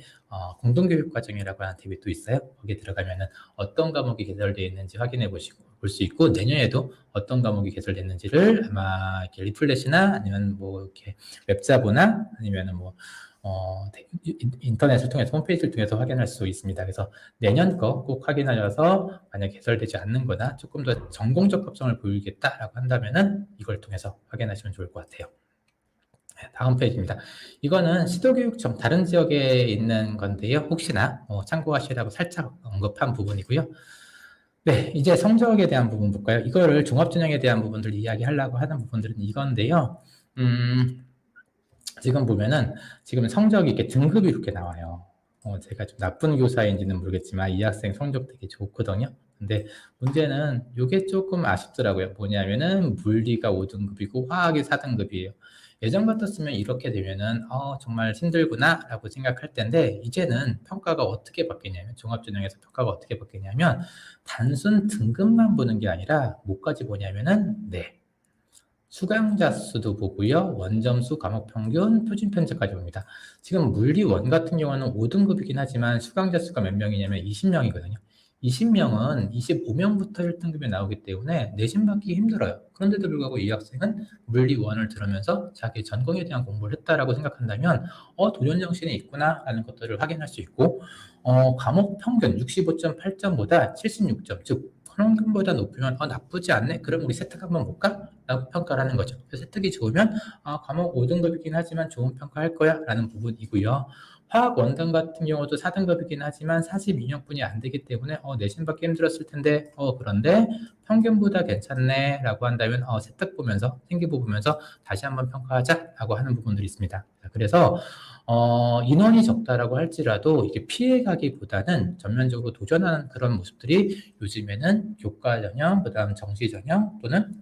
공동교육과정이라고 하는 탭이 또 있어요. 거기에 들어가면은 어떤 과목이 개설되어 있는지 확인해 볼 수 있고, 내년에도 어떤 과목이 개설됐는지를 아마 이렇게 리플렛이나 아니면 뭐 이렇게 웹자보나 아니면은 뭐 인터넷을 통해서 홈페이지를 통해서 확인할 수 있습니다. 그래서 내년 거 꼭 확인하셔서 만약 개설되지 않는 거나 조금 더 전공적 합성을 보이겠다라고 한다면은 이걸 통해서 확인하시면 좋을 것 같아요. 다음 페이지입니다. 이거는 시도교육청 다른 지역에 있는 건데요. 혹시나 참고하시라고 살짝 언급한 부분이고요. 네, 이제 성적에 대한 부분 볼까요? 이거를 종합전형에 대한 부분들 이야기하려고 하는 부분들은 이건데요. 지금 보면은 지금 성적이 이렇게 등급이 이렇게 나와요. 제가 좀 나쁜 교사인지는 모르겠지만 이 학생 성적 되게 좋거든요. 근데 문제는 이게 조금 아쉽더라고요. 뭐냐면은 물리가 5등급이고 화학이 4등급이에요. 예전 같았으면 이렇게 되면은 정말 힘들구나 라고 생각할 텐데, 이제는 평가가 어떻게 바뀌냐면, 종합전형에서 평가가 어떻게 바뀌냐면 단순 등급만 보는 게 아니라 뭐까지 보냐면은 네, 수강자 수도 보고요. 원점수, 과목 평균, 표준 편차까지 봅니다. 지금 물리 1 같은 경우는 5등급이긴 하지만 수강자 수가 몇 명이냐면 20명이거든요. 20명은 25명부터 1등급이 나오기 때문에 내신 받기 힘들어요. 그런데도 불구하고 이 학생은 물리 1을 들으면서 자기 전공에 대한 공부를 했다라고 생각한다면 도전 정신이 있구나 라는 것들을 확인할 수 있고, 과목 평균 65.8점보다 76점, 즉 평균보다 높으면 나쁘지 않네? 그럼 우리 세특 한번 볼까? 라고 평가를 하는 거죠. 세특이 좋으면 과목 5등급이긴 하지만 좋은 평가할 거야 라는 부분이고요. 화학 원단 같은 경우도 4등급이긴 하지만 42명뿐이 안 되기 때문에 내신 받기 힘들었을 텐데 그런데 평균보다 괜찮네 라고 한다면 세특 보면서 생기부 보면서 다시 한번 평가하자 라고 하는 부분들이 있습니다. 그래서 인원이 적다라고 할지라도 이게 피해가기보다는 전면적으로 도전하는 그런 모습들이 요즘에는 교과 전형, 그다음 정시 전형 또는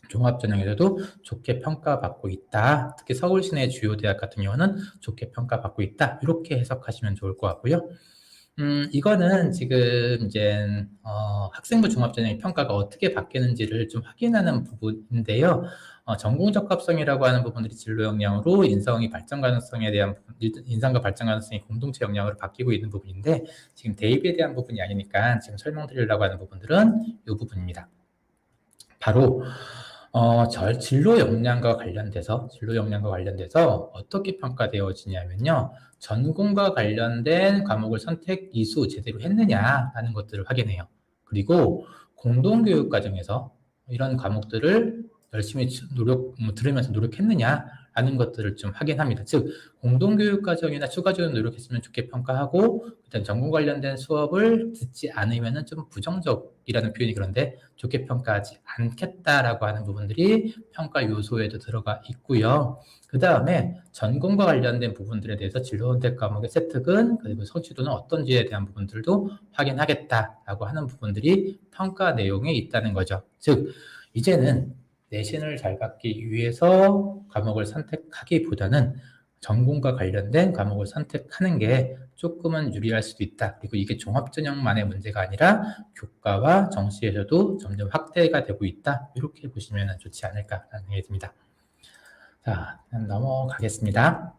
종합 전형에서도 좋게 평가받고 있다. 특히 서울 시내 주요 대학 같은 경우는 좋게 평가받고 있다. 이렇게 해석하시면 좋을 것 같고요. 이거는 지금 이제 학생부 종합전형의 평가가 어떻게 바뀌는지를 좀 확인하는 부분인데요. 전공적 합성이라고 하는 부분들이 진로 역량으로 인성이 발전 가능성에 대한 인상과 발전 가능성이 공동체 역량으로 바뀌고 있는 부분인데, 지금 대입에 대한 부분이 아니니까 지금 설명드리려고 하는 부분들은 이 부분입니다. 바로 진로 역량과 관련돼서 어떻게 평가되어지냐면요. 전공과 관련된 과목을 선택, 이수 제대로 했느냐라는 것들을 확인해요. 그리고 공동교육 과정에서 이런 과목들을 열심히 들으면서 노력했느냐라는 것들을 좀 확인합니다. 즉, 공동교육 과정이나 추가적으로 노력했으면 좋게 평가하고, 일단 전공 관련된 수업을 듣지 않으면은 좀 부정적이라는 표현이 그런데 좋게 평가하지 않겠다라고 하는 부분들이 평가 요소에도 들어가 있고요. 그 다음에 전공과 관련된 부분들에 대해서 진로 선택 과목의 세특은 그리고 성취도는 어떤지에 대한 부분들도 확인하겠다라고 하는 부분들이 평가 내용에 있다는 거죠. 즉, 이제는 내신을 잘 받기 위해서 과목을 선택하기보다는 전공과 관련된 과목을 선택하는 게 조금은 유리할 수도 있다. 그리고 이게 종합전형만의 문제가 아니라 교과와 정시에서도 점점 확대가 되고 있다. 이렇게 보시면 좋지 않을까라는 생각이 듭니다. 자, 넘어가겠습니다.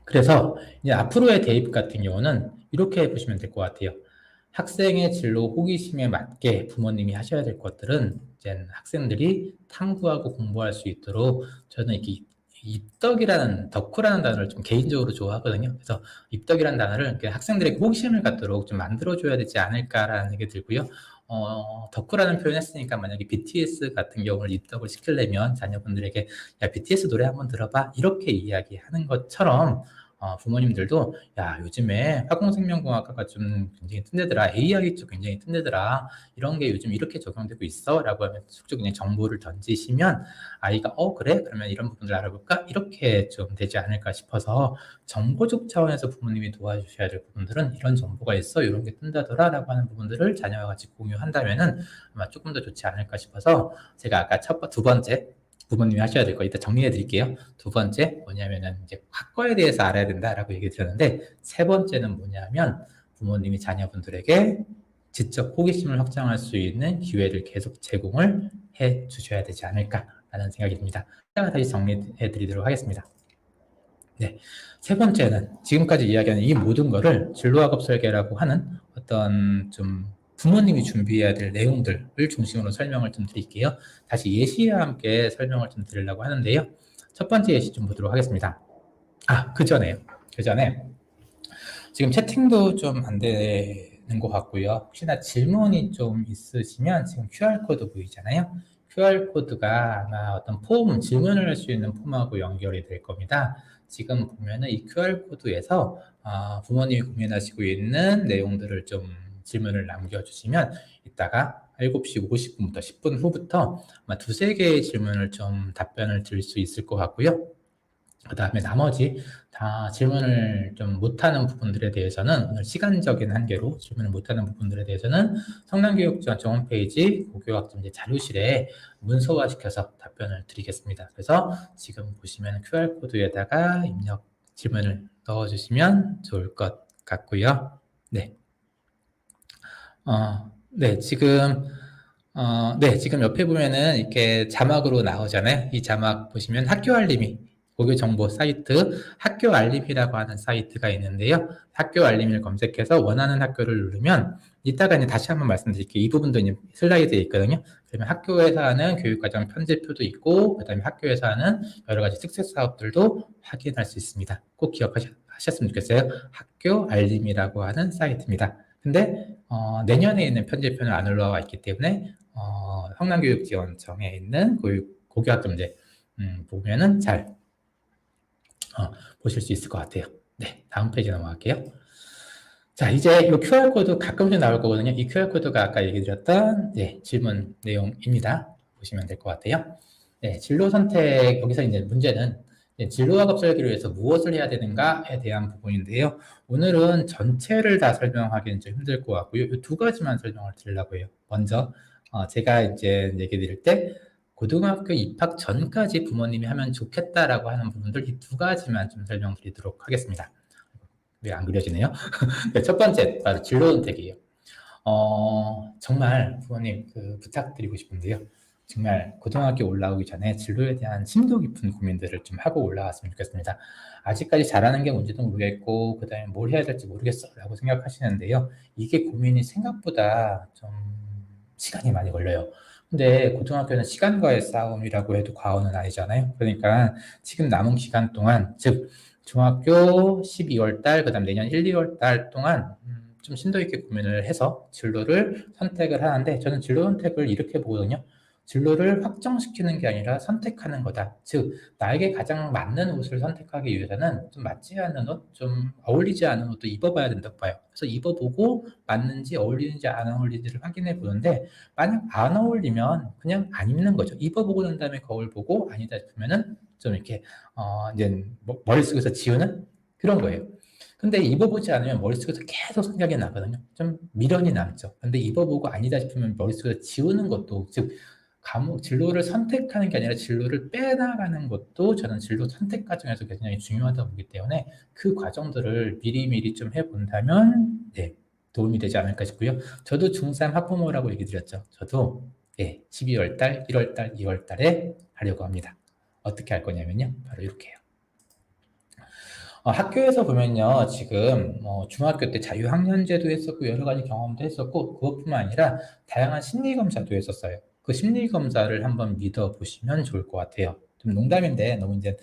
그래서 이제 앞으로의 대입 같은 경우는 이렇게 보시면 될 것 같아요. 학생의 진로 호기심에 맞게 부모님이 하셔야 될 것들은 이제 학생들이 탐구하고 공부할 수 있도록 저는 이렇게 입덕이라는 덕후라는 단어를 좀 개인적으로 좋아하거든요. 그래서 입덕이라는 단어를 학생들에게 호기심을 갖도록 좀 만들어줘야 되지 않을까라는 생각이 들고요. 덕후라는 표현 했으니까 만약에 BTS 같은 경우를 입덕을 시키려면 자녀분들에게 야, BTS 노래 한번 들어봐 이렇게 이야기하는 것처럼 부모님들도 야, 요즘에 화공생명공학과가 좀 굉장히 튼대더라, AI 쪽 굉장히 튼대더라, 이런 게 요즘 이렇게 적용되고 있어 라고 하면 쭉 그냥 정보를 던지시면 아이가 그래? 그러면 이런 부분들 알아볼까? 이렇게 좀 되지 않을까 싶어서 정보적 차원에서 부모님이 도와주셔야 될 부분들은 이런 정보가 있어, 이런 게 뜬다더라 라고 하는 부분들을 자녀와 같이 공유한다면은 아마 조금 더 좋지 않을까 싶어서 제가 아까 두 번째 부모님이 하셔야 될 거 이따 정리해 드릴게요. 두 번째 뭐냐면은 이제 학과에 대해서 알아야 된다라고 얘기 드렸는데, 세 번째는 뭐냐면 부모님이 자녀분들에게 지적 호기심을 확장할 수 있는 기회를 계속 제공을 해 주셔야 되지 않을까라는 생각이 듭니다. 이따가 다시 정리해 드리도록 하겠습니다. 네, 세 번째는 지금까지 이야기하는 이 모든 거를 진로학업 설계라고 하는 어떤 좀 부모님이 준비해야 될 내용들을 중심으로 설명을 좀 드릴게요. 다시 예시와 함께 설명을 좀 드리려고 하는데요. 첫 번째 예시 좀 보도록 하겠습니다. 그 전에 지금 채팅도 좀 안 되는 것 같고요. 혹시나 질문이 좀 있으시면 지금 QR코드 보이잖아요. QR코드가 아마 어떤 질문을 할 수 있는 폼하고 연결이 될 겁니다. 지금 보면은 이 QR코드에서 부모님이 고민하시고 있는 내용들을 좀 질문을 남겨주시면 이따가 7시 50분부터 10분 후부터 아마 두세 개의 질문을 좀 답변을 드릴 수 있을 것 같고요. 그 다음에 나머지 다 질문을 좀 못하는 부분들에 대해서는 오늘 시간적인 한계로 질문을 못하는 부분들에 대해서는 성남교육지원청 홈페이지 고교학점제 자료실에 문서화시켜서 답변을 드리겠습니다. 그래서 지금 보시면 QR코드에다가 입력 질문을 넣어주시면 좋을 것 같고요. 네. 지금 옆에 보면은 이렇게 자막으로 나오잖아요. 이 자막 보시면 학교 알림이 고교 정보 사이트 학교 알림이라고 하는 사이트가 있는데요. 학교 알림을 검색해서 원하는 학교를 누르면 이따가 이제 다시 한번 말씀드릴게요. 이 부분도 이제 슬라이드에 있거든요. 그러면 학교에서 하는 교육과정 편집표도 있고, 그 다음에 학교에서 하는 여러 가지 특색 사업들도 확인할 수 있습니다. 꼭 기억하셨으면 좋겠어요. 학교 알림이라고 하는 사이트입니다. 근데 내년에 있는 편집표는 안 올라와 있기 때문에 성남교육지원청에 있는 고교학점제 보면은 잘 보실 수 있을 것 같아요. 네, 다음 페이지 넘어갈게요. 자, 이제 이 QR코드 가끔씩 나올 거거든요. 이 QR코드가 아까 얘기 드렸던 질문 내용입니다. 보시면 될 것 같아요. 네, 진로 선택, 여기서 이제 문제는 진로학업 설계를 위해서 무엇을 해야 되는가에 대한 부분인데요. 오늘은 전체를 다 설명하기는 좀 힘들 것 같고요. 이 두 가지만 설명을 드리려고 해요. 먼저 제가 이제 얘기 드릴 때 고등학교 입학 전까지 부모님이 하면 좋겠다라고 하는 부분들 이 두 가지만 좀 설명드리도록 하겠습니다. 왜 안 그려지네요? 네, 첫 번째 바로 진로 선택이에요. 정말 부모님 부탁드리고 싶은데요. 정말 고등학교 올라오기 전에 진로에 대한 심도 깊은 고민들을 좀 하고 올라왔으면 좋겠습니다. 아직까지 잘하는 게 뭔지도 모르겠고 그 다음에 뭘 해야 될지 모르겠어 라고 생각하시는데요. 이게 고민이 생각보다 좀 시간이 많이 걸려요. 근데 고등학교는 시간과의 싸움이라고 해도 과언은 아니잖아요. 그러니까 지금 남은 기간 동안, 즉 중학교 12월 달, 그 다음 내년 1, 2월 달 동안 좀 심도 있게 고민을 해서 진로를 선택을 하는데 저는 진로 선택을 이렇게 보거든요. 진로를 확정시키는 게 아니라 선택하는 거다. 즉, 나에게 가장 맞는 옷을 선택하기 위해서는 좀 맞지 않는 옷, 좀 어울리지 않은 옷도 입어봐야 된다고 봐요. 그래서 입어보고 맞는지 어울리는지 안 어울리는지를 확인해 보는데 만약 안 어울리면 그냥 안 입는 거죠. 입어보고 난 다음에 거울 보고 아니다 싶으면은 좀 이렇게 이제 머릿속에서 지우는 그런 거예요. 근데 입어보지 않으면 머릿속에서 계속 생각이 나거든요. 좀 미련이 남죠. 근데 입어보고 아니다 싶으면 머릿속에서 지우는 것도, 즉 진로를 선택하는 게 아니라 진로를 빼나가는 것도 저는 진로 선택 과정에서 굉장히 중요하다고 보기 때문에 그 과정들을 미리미리 좀 해본다면 네, 도움이 되지 않을까 싶고요. 저도 중3 학부모라고 얘기 드렸죠. 저도 12월 달, 1월 달, 2월 달에 하려고 합니다. 어떻게 할 거냐면요. 바로 이렇게 해요. 학교에서 보면요, 지금 중학교 때 자유학년제도 했었고 여러 가지 경험도 했었고 그것뿐만 아니라 다양한 심리검사도 했었어요. 그 심리검사를 한번 믿어보시면 좋을 것 같아요. 좀 농담인데 너무 이제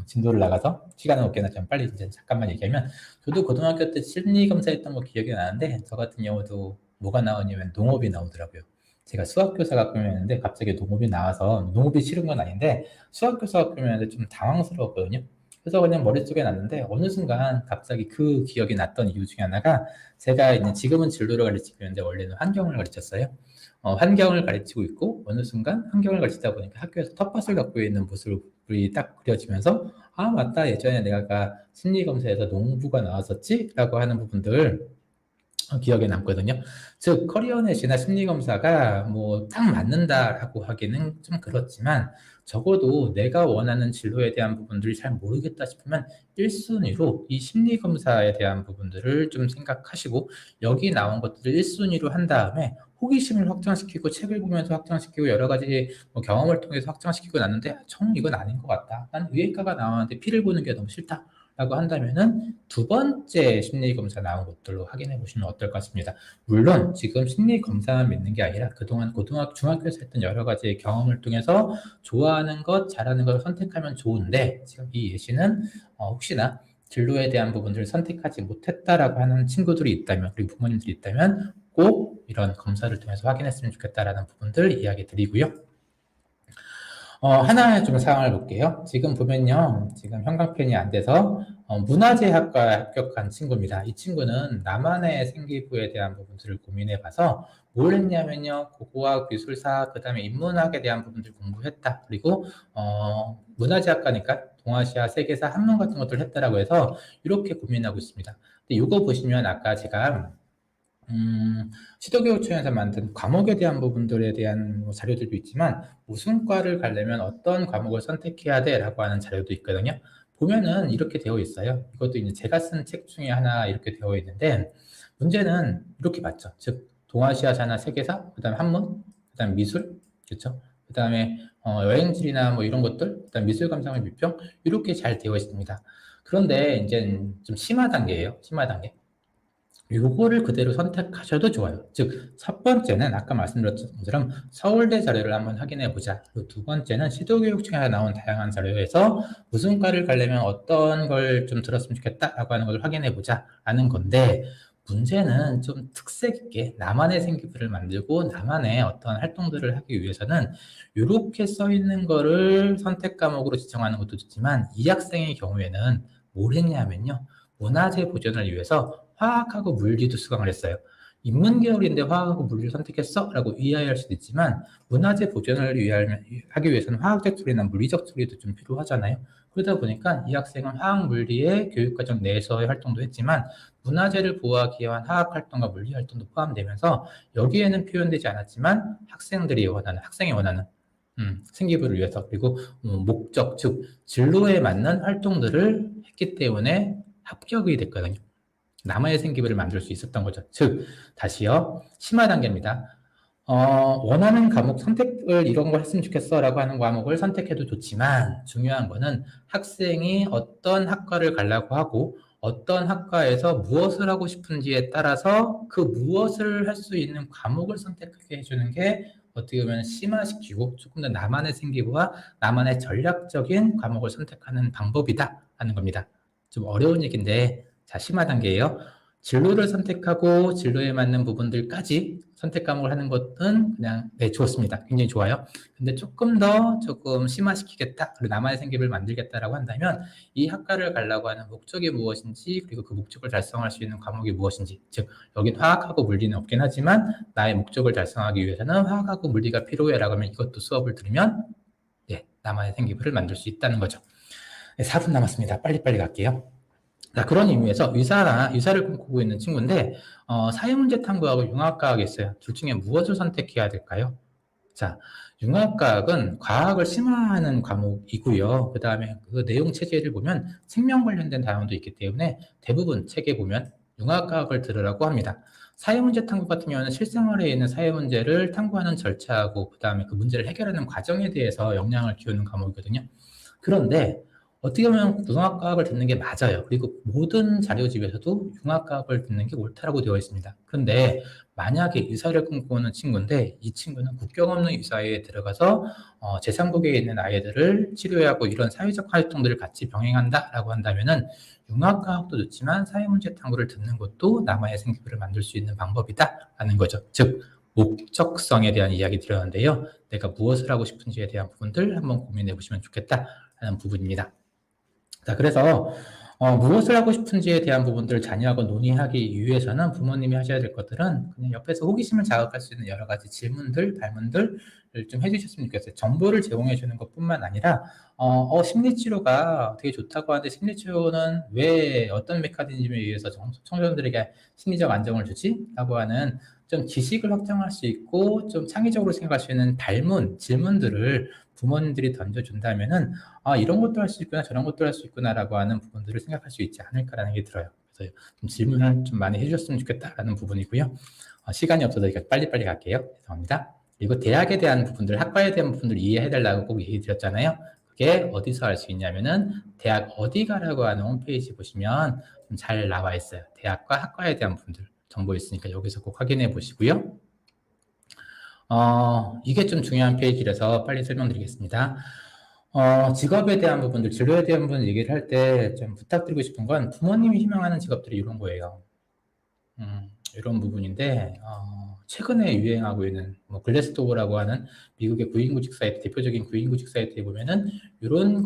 진도를 나가서 시간은 없겠나 좀 빨리 이제 잠깐만 얘기하면 저도 고등학교 때 심리검사 했던 거 기억이 나는데 저 같은 경우도 뭐가 나오냐면 농업이 나오더라고요. 제가 수학교사가 꿈이었는데 갑자기 농업이 나와서 농업이 싫은 건 아닌데 수학교사가 꿈이었는데 좀 당황스러웠거든요. 그래서 그냥 머릿속에 났는데 어느 순간 갑자기 그 기억이 났던 이유 중에 하나가 제가 이제 지금은 진로를 가르치고 있는데 원래는 환경을 가르쳤어요. 환경을 가르치고 있고 어느 순간 환경을 가르치다 보니까 학교에서 텃밭을 갖고 있는 모습이 딱 그려지면서 아 맞다 예전에 내가 심리검사에서 농부가 나왔었지 라고 하는 부분들 기억에 남거든요. 즉 커리어넷이나 심리검사가 뭐 딱 맞는다라고 하기는 좀 그렇지만 적어도 내가 원하는 진로에 대한 부분들이 잘 모르겠다 싶으면 1순위로 이 심리검사에 대한 부분들을 좀 생각하시고 여기 나온 것들을 1순위로 한 다음에 호기심을 확장시키고 책을 보면서 확장시키고 여러 가지 경험을 통해서 확장시키고 났는데 정 이건 아닌 것 같다. 난 의예과가 나왔는데 피를 보는 게 너무 싫다. 라고 한다면은 두 번째 심리검사 나온 것들로 확인해 보시면 어떨까 싶습니다. 물론 지금 심리검사만 믿는 게 아니라 그동안 고등학교, 중학교에서 했던 여러 가지 경험을 통해서 좋아하는 것, 잘하는 걸 선택하면 좋은데 지금 이 예시는 혹시나 진로에 대한 부분들을 선택하지 못했다라고 하는 친구들이 있다면 그리고 부모님들이 있다면 꼭 이런 검사를 통해서 확인했으면 좋겠다라는 부분들 이야기 드리고요. 하나 좀 상황을 볼게요. 지금 보면요. 지금 형광펜이 안 돼서 문화재학과에 합격한 친구입니다. 이 친구는 나만의 생기부에 대한 부분들을 고민해 봐서 뭘 했냐면요. 고고학, 미술사, 그 다음에 인문학에 대한 부분들 공부했다. 그리고 문화재학과니까 동아시아, 세계사, 한문 같은 것들을 했다라고 해서 이렇게 고민하고 있습니다. 근데 이거 보시면 아까 제가 시도교육청에서 만든 과목에 대한 부분들에 대한 자료들도 있지만 무슨 과를 가려면 어떤 과목을 선택해야 돼 라고 하는 자료도 있거든요. 보면은 이렇게 되어 있어요. 이것도 이제 제가 쓴 책 중에 하나 이렇게 되어 있는데 문제는 이렇게 맞죠. 즉 동아시아사나 세계사, 그 다음에 한문, 그 다음에 미술, 그렇죠? 그 다음에 여행지나 뭐 이런 것들, 그 다음에 미술 감상의 비평 이렇게 잘 되어 있습니다. 그런데 이제 좀 심화 단계예요. 심화 단계. 요거를 그대로 선택하셔도 좋아요. 즉, 첫 번째는 아까 말씀드렸던 것처럼 서울대 자료를 한번 확인해 보자. 그리고 두 번째는 시도교육청에서 나온 다양한 자료에서 무슨 과를 가려면 어떤 걸 좀 들었으면 좋겠다라고 하는 걸 확인해 보자 라는 건데 문제는 좀 특색 있게 나만의 생기부를 만들고 나만의 어떤 활동들을 하기 위해서는 이렇게 써 있는 거를 선택 과목으로 지정하는 것도 좋지만 이 학생의 경우에는 뭘 했냐면요. 문화재 보존을 위해서 화학하고 물리도 수강을 했어요. 인문 계열인데 화학하고 물리를 선택했어? 라고 이해할 수도 있지만 문화재 보존을 하기 위해서는 화학적 처리나 물리적 처리도 좀 필요하잖아요. 그러다 보니까 이 학생은 화학 물리의 교육과정 내에서의 활동도 했지만 문화재를 보호하기 위한 화학 활동과 물리 활동도 포함되면서 여기에는 표현되지 않았지만 학생이 원하는 생기부를 위해서 그리고 목적, 즉 진로에 맞는 활동들을 했기 때문에 합격이 됐거든요. 나만의 생기부를 만들 수 있었던 거죠. 즉, 다시요. 심화 단계입니다. 원하는 과목 선택을 이런 걸 했으면 좋겠어 라고 하는 과목을 선택해도 좋지만 중요한 거는 학생이 어떤 학과를 가려고 하고 어떤 학과에서 무엇을 하고 싶은지에 따라서 그 무엇을 할 수 있는 과목을 선택하게 해주는 게 어떻게 보면 심화시키고 조금 더 나만의 생기부와 나만의 전략적인 과목을 선택하는 방법이다 하는 겁니다. 좀 어려운 얘기인데 자, 심화 단계예요. 진로를 선택하고 진로에 맞는 부분들까지 선택 과목을 하는 것은 그냥 네, 좋습니다. 굉장히 좋아요. 근데 조금 심화시키겠다, 그리고 나만의 생계를 만들겠다라고 한다면 이 학과를 가려고 하는 목적이 무엇인지, 그리고 그 목적을 달성할 수 있는 과목이 무엇인지, 즉 여긴 화학하고 물리는 없긴 하지만 나의 목적을 달성하기 위해서는 화학하고 물리가 필요해라고 하면 이것도 수업을 들으면 네, 나만의 생계를 만들 수 있다는 거죠. 네, 4분 남았습니다. 빨리빨리 갈게요. 자, 그런 의미에서 의사를 꿈꾸고 있는 친구인데 사회문제 탐구하고 융합과학이 있어요. 둘 중에 무엇을 선택해야 될까요? 자, 융합과학은 과학을 심화하는 과목이고요. 그 다음에 그 내용 체제를 보면 생명 관련된 단어도 있기 때문에 대부분 책에 보면 융합과학을 들으라고 합니다. 사회문제 탐구 같은 경우는 실생활에 있는 사회문제를 탐구하는 절차하고 그 다음에 그 문제를 해결하는 과정에 대해서 역량을 키우는 과목이거든요. 그런데 어떻게 보면 융합과학을 듣는 게 맞아요. 그리고 모든 자료집에서도 융합과학을 듣는 게 옳다라고 되어 있습니다. 그런데 만약에 의사를 꿈꾸는 친구인데 이 친구는 국경 없는 의사회에 들어가서 제3국에 있는 아이들을 치료하고 이런 사회적 활동들을 같이 병행한다라고 한다면은 융합과학도 좋지만 사회문제 탐구를 듣는 것도 나만의 생계를 만들 수 있는 방법이다라는 거죠. 즉 목적성에 대한 이야기 드렸는데요. 내가 무엇을 하고 싶은지에 대한 부분들 한번 고민해 보시면 좋겠다라는 부분입니다. 자, 그래서 무엇을 하고 싶은지에 대한 부분들을 자녀하고 논의하기 위해서는 부모님이 하셔야 될 것들은 그냥 옆에서 호기심을 자극할 수 있는 여러 가지 질문들, 발문들을 좀 해주셨으면 좋겠어요. 정보를 제공해 주는 것뿐만 아니라 심리치료가 되게 좋다고 하는데 심리치료는 왜 어떤 메커니즘에 의해서 청소년들에게 심리적 안정을 주지? 라고 하는 좀 지식을 확장할 수 있고 좀 창의적으로 생각할 수 있는 질문들을 부모님들이 던져준다면은 이런 것도 할 수 있구나 저런 것도 할 수 있구나라고 하는 부분들을 생각할 수 있지 않을까라는 게 들어요. 그래서 좀 질문을 좀 많이 해주셨으면 좋겠다라는 부분이고요. 시간이 없어서 빨리빨리 갈게요. 죄송합니다. 그리고 대학에 대한 부분들, 학과에 대한 부분들 이해해달라고 꼭 얘기 드렸잖아요. 그게 어디서 할 수 있냐면은 대학 어디 가라고 하는 홈페이지 보시면 좀 잘 나와 있어요. 대학과 학과에 대한 부분들 정보 있으니까 여기서 꼭 확인해 보시고요. 이게 좀 중요한 페이지라서 빨리 설명드리겠습니다. 직업에 대한 부분들, 진로에 대한 부분을 얘기를 할 때 좀 부탁드리고 싶은 건 부모님이 희망하는 직업들이 이런 거예요. 이런 부분인데, 최근에 유행하고 있는 글래스도어라고 하는 미국의 구인구직 사이트, 대표적인 구인구직 사이트에 보면은 이런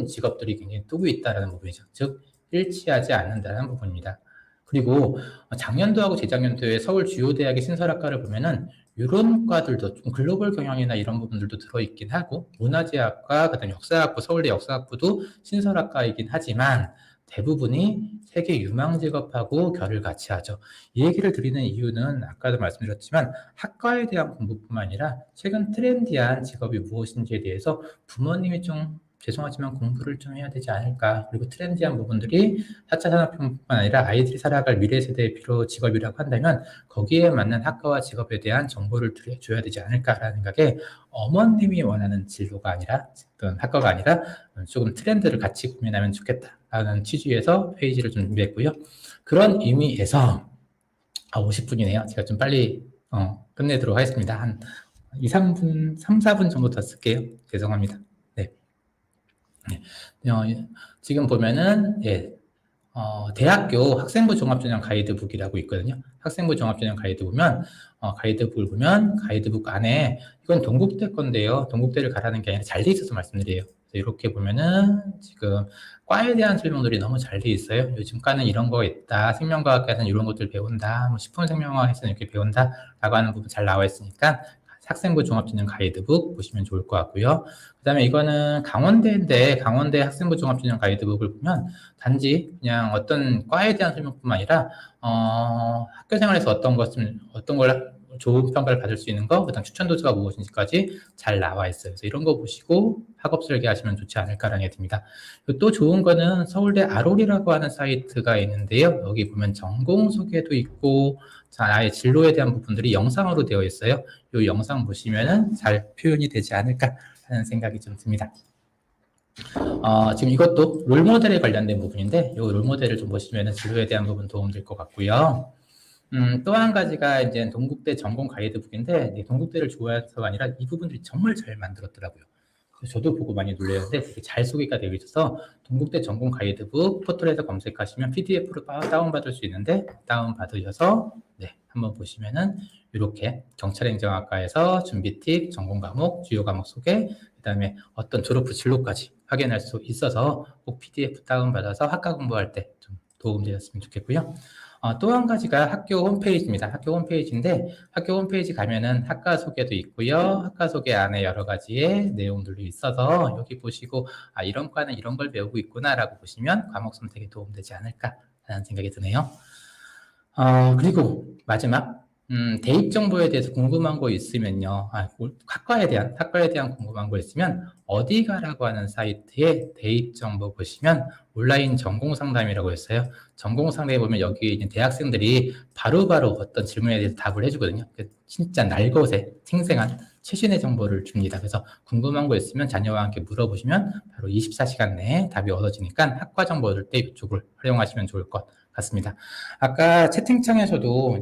직업들이 굉장히 뜨고 있다는 부분이죠. 즉, 일치하지 않는다는 부분입니다. 그리고 작년도하고 재작년도에 서울 주요 대학의 신설학과를 보면은 이런 과들도 좀 글로벌 경영이나 이런 부분들도 들어있긴 하고 문화재학과, 그다음 역사학부, 서울대 역사학부도 신설학과이긴 하지만 대부분이 세계 유망 직업하고 결을 같이 하죠. 이 얘기를 드리는 이유는 아까도 말씀드렸지만 학과에 대한 공부뿐만 아니라 최근 트렌디한 직업이 무엇인지에 대해서 부모님이 좀 죄송하지만 공부를 좀 해야 되지 않을까. 그리고 트렌디한 부분들이 4차 산업혁명뿐만 아니라 아이들이 살아갈 미래 세대의 필요 직업이라고 한다면 거기에 맞는 학과와 직업에 대한 정보를 줘야 되지 않을까라는 생각에 어머님이 원하는 진로가 아니라 어떤 학과가 아니라 조금 트렌드를 같이 고민하면 좋겠다라는 취지에서 페이지를 좀 준비했고요. 그런 의미에서 50분이네요. 제가 좀 빨리 끝내도록 하겠습니다. 한 3, 4분 정도 더 쓸게요. 죄송합니다. 지금 보면은 대학교 학생부 종합전형 가이드북이라고 있거든요. 학생부 종합전형 가이드 보면 가이드북을 보면 가이드북 안에 이건 동국대 건데요. 동국대를 가라는 게 아니라 잘 돼 있어서 말씀드려요. 이렇게 보면은 지금 과에 대한 설명들이 너무 잘 돼 있어요. 요즘 과는 이런 거 있다. 생명과학에서는 이런 것들 배운다. 식품생명학에서는 이렇게 배운다. 라고 하는 부분 잘 나와 있으니까 학생부 종합전형 가이드북 보시면 좋을 것 같고요. 그 다음에 이거는 강원대인데 강원대 학생부 종합전형 가이드북을 보면 단지 그냥 어떤 과에 대한 설명뿐만 아니라 학교 생활에서 어떤 걸 좋은 평가를 받을 수 있는 거, 그다음 추천 도서가 무엇인지까지 잘 나와 있어요. 그래서 이런 거 보시고 학업 설계하시면 좋지 않을까라는 생각이 듭니다. 또 좋은 거는 서울대 아롤이라고 하는 사이트가 있는데요. 여기 보면 전공 소개도 있고 아예 진로에 대한 부분들이 영상으로 되어 있어요. 이 영상 보시면은 잘 표현이 되지 않을까 하는 생각이 좀 듭니다. 지금 이것도 롤모델에 관련된 부분인데 이 롤모델을 좀 보시면은 진로에 대한 부분 도움될 것 같고요. 또 한 가지가 이제 동국대 전공 가이드북인데 동국대를 좋아해서가 아니라 이 부분들이 정말 잘 만들었더라고요. 그래서 저도 보고 많이 놀랐는데 되게 잘 소개가 되어 있어서 동국대 전공 가이드북 포털에서 검색하시면 PDF로 다운받을 수 있는데 다운받으셔서 네, 한번 보시면은 이렇게 경찰행정학과에서 준비 팁, 전공 과목, 주요 과목 소개, 그 다음에 어떤 졸업 후 진로까지 확인할 수 있어서 꼭 PDF 다운받아서 학과 공부할 때 좀 도움되었으면 좋겠고요. 또 한 가지가 학교 홈페이지입니다. 학교 홈페이지인데 학교 홈페이지 가면은 학과 소개도 있고요. 학과 소개 안에 여러 가지의 내용들도 있어서 여기 보시고 이런 과는 이런 걸 배우고 있구나라고 보시면 과목 선택에 도움되지 않을까라는 생각이 드네요. 그리고 마지막 대입 정보에 대해서 궁금한 거 있으면요. 학과에 대한 궁금한 거 있으면 어디 가라고 하는 사이트에 대입 정보 보시면 온라인 전공 상담이라고 있어요. 전공 상담에 보면 여기 있는 대학생들이 바로바로 어떤 질문에 대해서 답을 해주거든요. 진짜 날것의 생생한 최신의 정보를 줍니다. 그래서 궁금한 거 있으면 자녀와 함께 물어보시면 바로 24시간 내에 답이 얻어지니까 학과 정보를 때 이쪽을 활용하시면 좋을 것 같습니다. 아까 채팅창에서도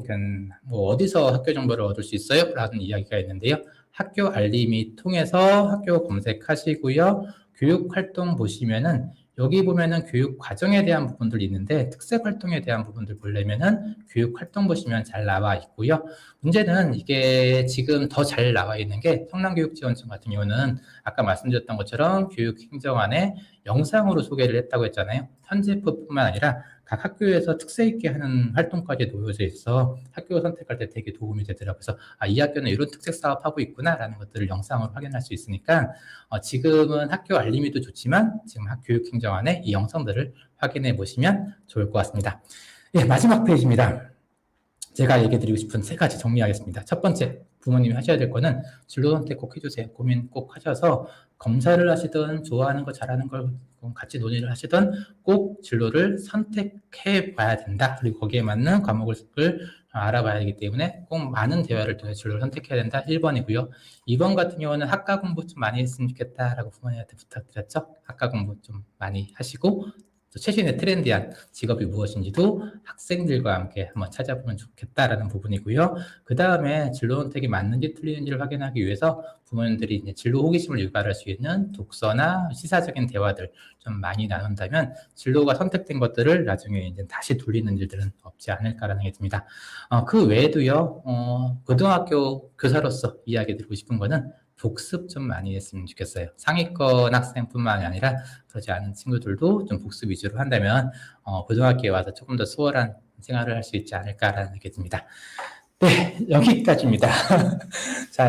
뭐 어디서 학교 정보를 얻을 수 있어요? 라는 이야기가 있는데요. 학교 알림이 통해서 학교 검색하시고요. 교육 활동 보시면은 여기 보면은 교육 과정에 대한 부분들이 있는데 특색 활동에 대한 부분들 보려면은 교육 활동 보시면 잘 나와 있고요. 문제는 이게 지금 더 잘 나와 있는 게 성남교육지원청 같은 경우는 아까 말씀드렸던 것처럼 교육행정안에 영상으로 소개를 했다고 했잖아요. 현재뿐만 아니라 각 학교에서 특색 있게 하는 활동까지 놓여져 있어 학교 선택할 때 되게 도움이 되더라고요. 그래서 이 학교는 이런 특색 사업하고 있구나라는 것들을 영상으로 확인할 수 있으니까 지금은 학교 알림이도 좋지만 지금 교육행정안에 이 영상들을 확인해 보시면 좋을 것 같습니다. 예, 마지막 페이지입니다. 제가 얘기해드리고 싶은 3가지 정리하겠습니다. 첫 번째, 부모님이 하셔야 될 거는 진로 선택 꼭 해주세요. 고민 꼭 하셔서 검사를 하시든 좋아하는 거 잘하는 걸 같이 논의를 하시든 꼭 진로를 선택해 봐야 된다. 그리고 거기에 맞는 과목을 알아봐야 하기 때문에 꼭 많은 대화를 통해 진로를 선택해야 된다. 1번이고요. 2번 같은 경우는 학과 공부 좀 많이 했으면 좋겠다라고 부모님한테 부탁드렸죠. 학과 공부 좀 많이 하시고 또 최신의 트렌디한 직업이 무엇인지도 학생들과 함께 한번 찾아보면 좋겠다라는 부분이고요. 그 다음에 진로 선택이 맞는지 틀리는지를 확인하기 위해서 부모님들이 이제 진로 호기심을 유발할 수 있는 독서나 시사적인 대화들 좀 많이 나눈다면 진로가 선택된 것들을 나중에 이제 다시 돌리는 일들은 없지 않을까라는 게 듭니다. 그 외에도요, 고등학교 교사로서 이야기 드리고 싶은 거는 복습 좀 많이 했으면 좋겠어요. 상위권 학생뿐만 아니라 그러지 않은 친구들도 좀 복습 위주로 한다면 고등학교에 와서 조금 더 수월한 생활을 할 수 있지 않을까라는 생각이 듭니다. 네, 여기까지입니다. 자,